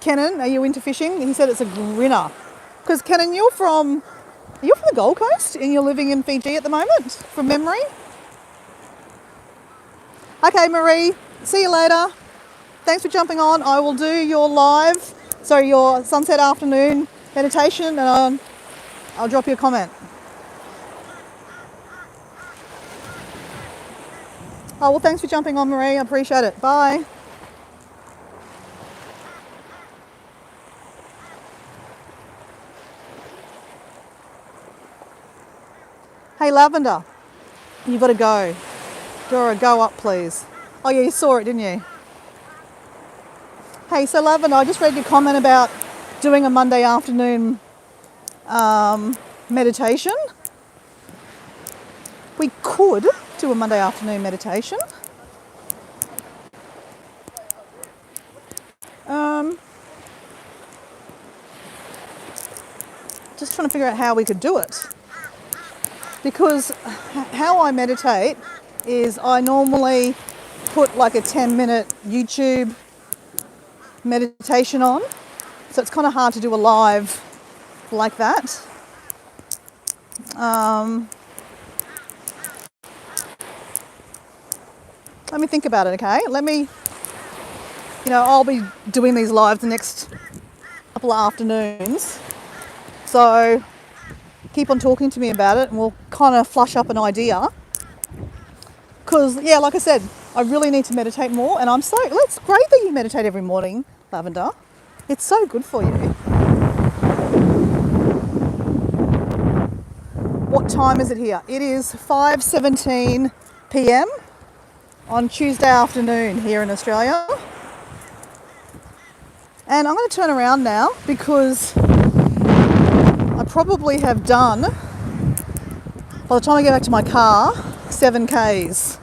Kenan, are you into fishing? He said it's a grinner. Because Kenan, you're from the Gold Coast and you're living in Fiji at the moment, from memory. Okay, Marie, see you later. Thanks for jumping on. I will do your your sunset afternoon meditation, and I'll drop you a comment. Oh, well, thanks for jumping on, Marie. I appreciate it. Bye. Hey, Lavender, you've got to go. Dora, go up, please. Oh, yeah, you saw it, didn't you? Hey, so Lavender, I just read your comment about doing a Monday afternoon meditation. We could do a Monday afternoon meditation. Just trying to figure out how we could do it. Because how I meditate is I normally put like a 10-minute YouTube meditation on. So it's kind of hard to do a live like that. Let me think about it, okay? I'll be doing these lives the next couple of afternoons. So keep on talking to me about it and we'll kind of flush up an idea. Because, yeah, like I said, I really need to meditate more, and it's great that you meditate every morning, Lavender. It's so good for you. What time is it here? It is 5:17 p.m. on Tuesday afternoon here in Australia. And I'm going to turn around now because I probably have done, by the time I get back to my car, 7 Ks.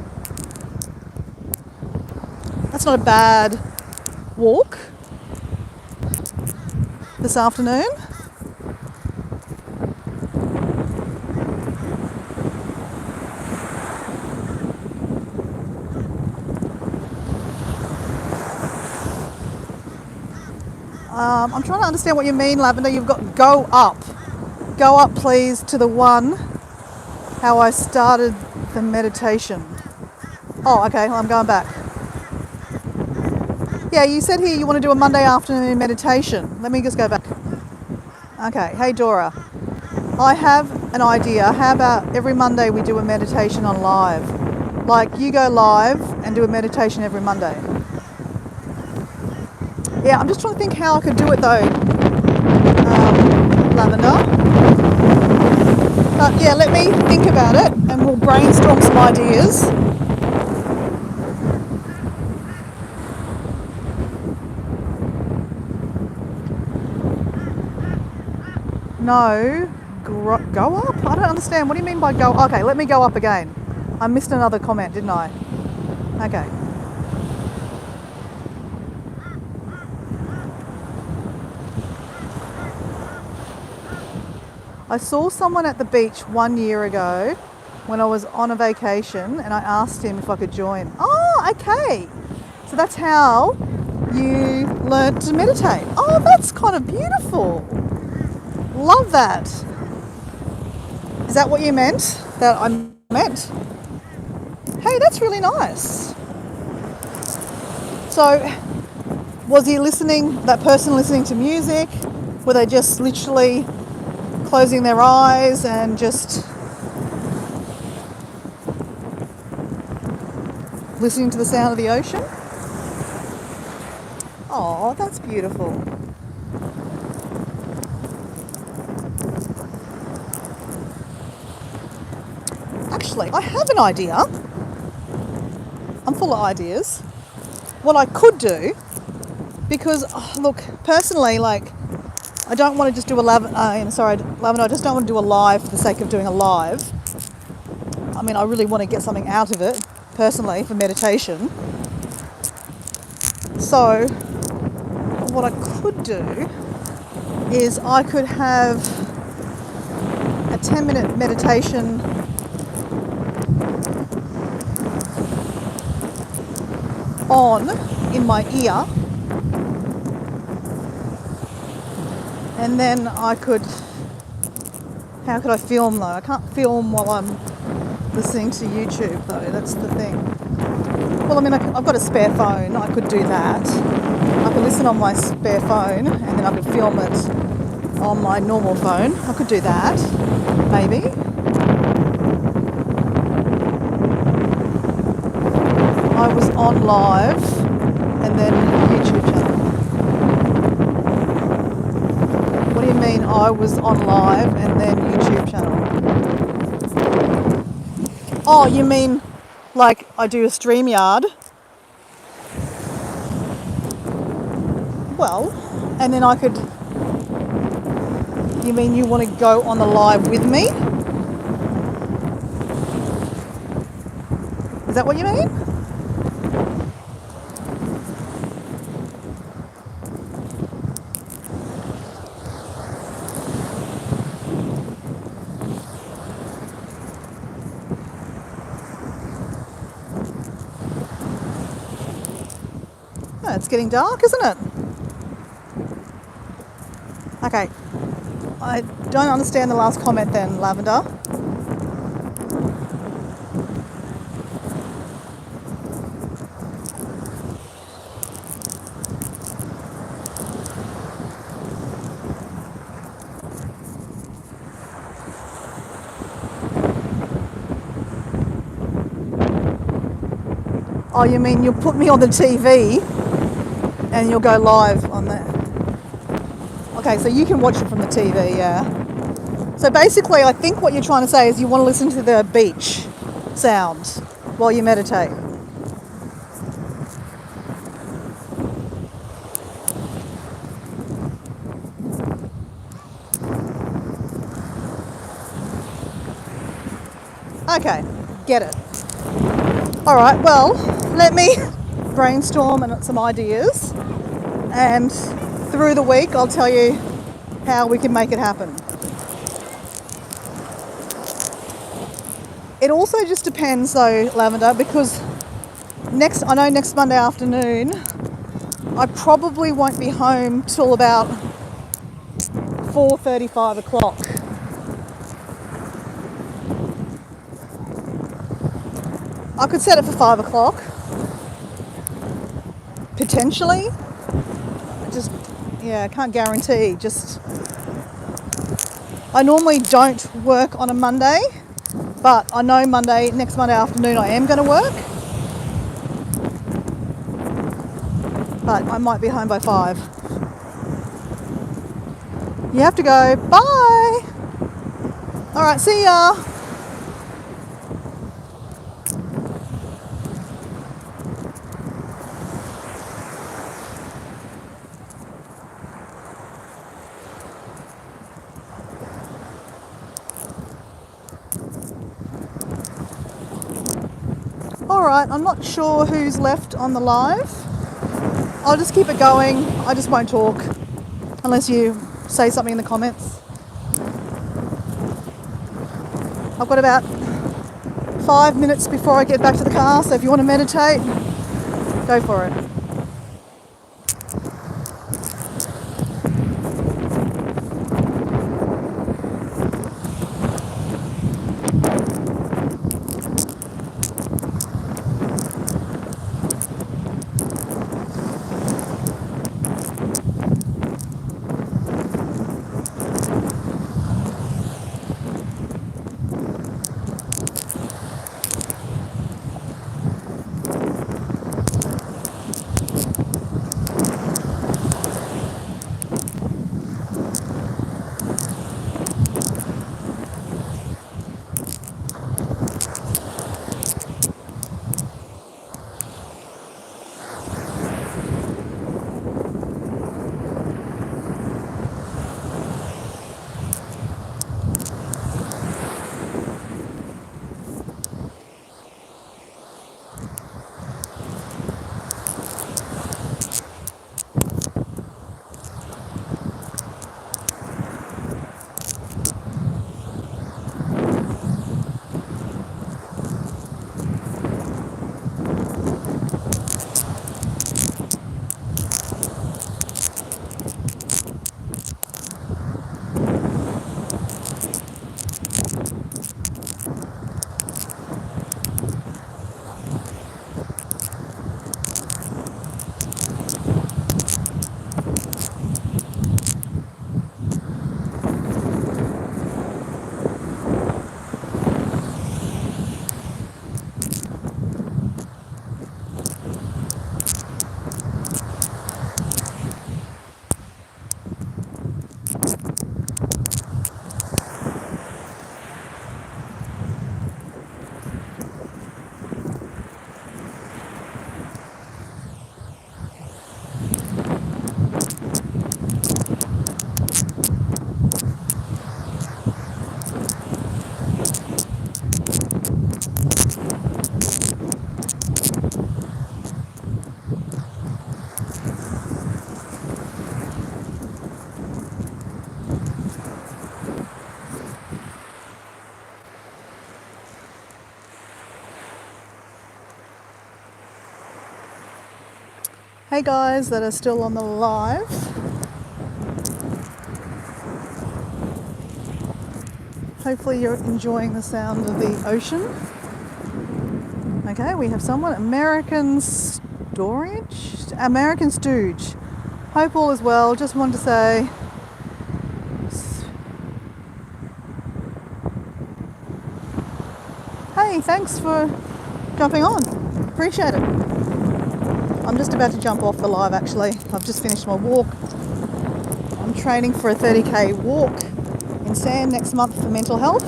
That's not a bad walk this afternoon. I'm trying to understand what you mean, Lavender. You've got go up. Go up, please, to the one, how I started the meditation. Oh, okay, I'm going back. Yeah, you said here you want to do a Monday afternoon meditation. Let me just go back. Okay, hey Dora. I have an idea. How about every Monday we do a meditation on live? Like you go live and do a meditation every Monday. Yeah, I'm just trying to think how I could do it though, Lavender. But yeah, let me think about it and we'll brainstorm some ideas. No, go up? I don't understand. What do you mean by go? Okay, let me go up again. I missed another comment, didn't I? Okay. I saw someone at the beach 1 year ago when I was on a vacation and I asked him if I could join. Oh, okay. So that's how you learnt to meditate. Oh, that's kind of beautiful. Love that. Is that what you meant? That I meant? Hey, that's really nice. So, was he listening, that person listening to music? Were they just literally closing their eyes and just listening to the sound of the ocean? Oh, that's beautiful. Actually, I have an idea. I'm full of ideas. What I could do, because look, personally, like, I don't want to just do a Lavender, I just don't want to do a live for the sake of doing a live. I mean, I really want to get something out of it, personally, for meditation. So, what I could do is I could have a 10-minute meditation on in my ear, and then I could, how could I film though? I can't film while I'm listening to YouTube though, that's the thing. Well, I mean, I've got a spare phone, I could do that. I could listen on my spare phone and then I could film it on my normal phone. I could do that, maybe. I was on live and then YouTube channel. What do you mean I was on live and then YouTube channel? Oh, you mean like I do a StreamYard? Well, and then I could, you mean you want to go on the live with me? Is that what you mean? Oh, it's getting dark, isn't it? Okay. I don't understand the last comment then, Lavender. Oh, you mean you'll put me on the TV and you'll go live on that? Okay, so you can watch it from the TV, yeah. So basically, I think what you're trying to say is you want to listen to the beach sounds while you meditate. Okay, get it. All right, well, let me brainstorm and some ideas, and through the week I'll tell you how we can make it happen. It also just depends though, Lavender, because I know next Monday afternoon I probably won't be home till about 4:30, 5 o'clock. I could set it for 5 o'clock, potentially. I can't guarantee. I normally don't work on a Monday, but I know next Monday afternoon I am going to work. But I might be home by 5. You have to go. Bye. All right, see ya. Alright, I'm not sure who's left on the live. I'll just keep it going. I just won't talk unless you say something in the comments. I've got about 5 minutes before I get back to the car, so if you want to meditate, go for it. Hey guys that are still on the live. Hopefully you're enjoying the sound of the ocean. Okay, we have someone, American Stooge. Hope all is well. Just wanted to say hey, thanks for jumping on. Appreciate it. I'm just about to jump off the live actually. I've just finished my walk. I'm training for a 30k walk in Sand next month for mental health.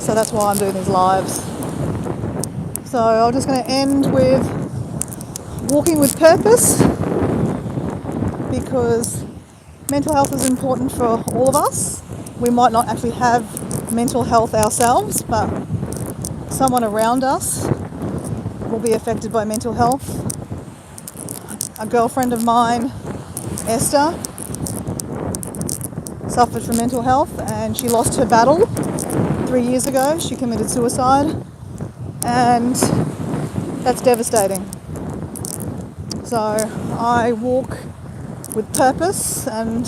So that's why I'm doing these lives. So I'm just going to end with walking with purpose, because mental health is important for all of us. We might not actually have mental health ourselves, but someone around us will be affected by mental health. A girlfriend of mine, Esther, suffered from mental health and she lost her battle 3 years ago. She committed suicide, and that's devastating. So I walk with purpose and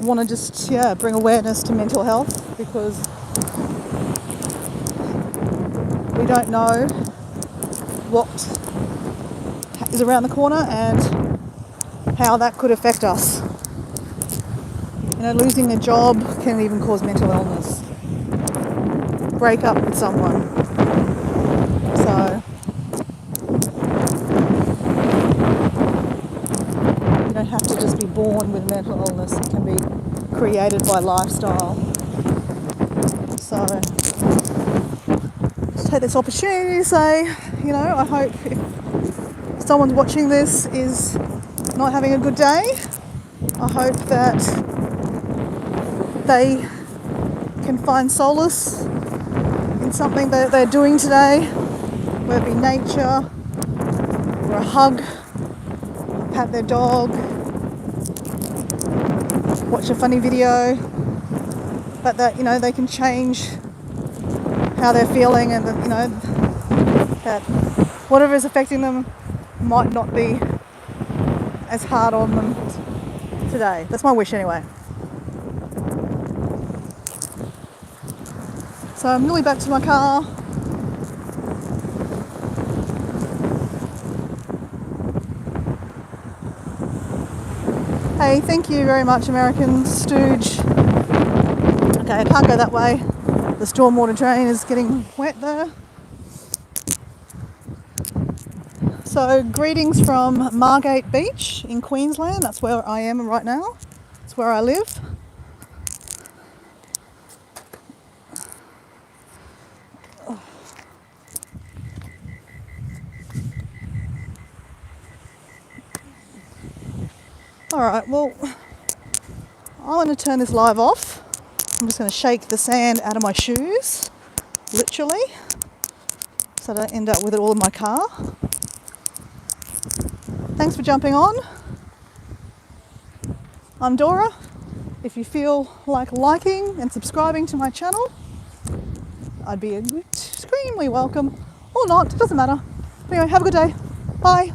want to just bring awareness to mental health, because we don't know what is around the corner and how that could affect us. You know, losing a job can even cause mental illness. Break up with someone. So you don't have to just be born with mental illness. It can be created by lifestyle. So just take this opportunity to say, you know, I hope if someone's watching this is not having a good day, I hope that they can find solace in something that they're doing today, whether it be nature or a hug, pat their dog, watch a funny video, but that, you know, they can change how they're feeling, and that, you know, that whatever is affecting them might not be as hard on them today. That's my wish anyway. So I'm nearly back to my car. Hey, thank you very much, American Stooge. Okay, I can't go that way. The stormwater drain is getting wet there. So greetings from Margate Beach in Queensland. That's where I am right now. It's where I live. Alright, well, I'm going to turn this live off. I'm just going to shake the sand out of my shoes, literally, so I don't end up with it all in my car. Thanks for jumping on. I'm Dora. If you feel like liking and subscribing to my channel, I'd be extremely welcome. Or not, it doesn't matter. Anyway, have a good day. Bye.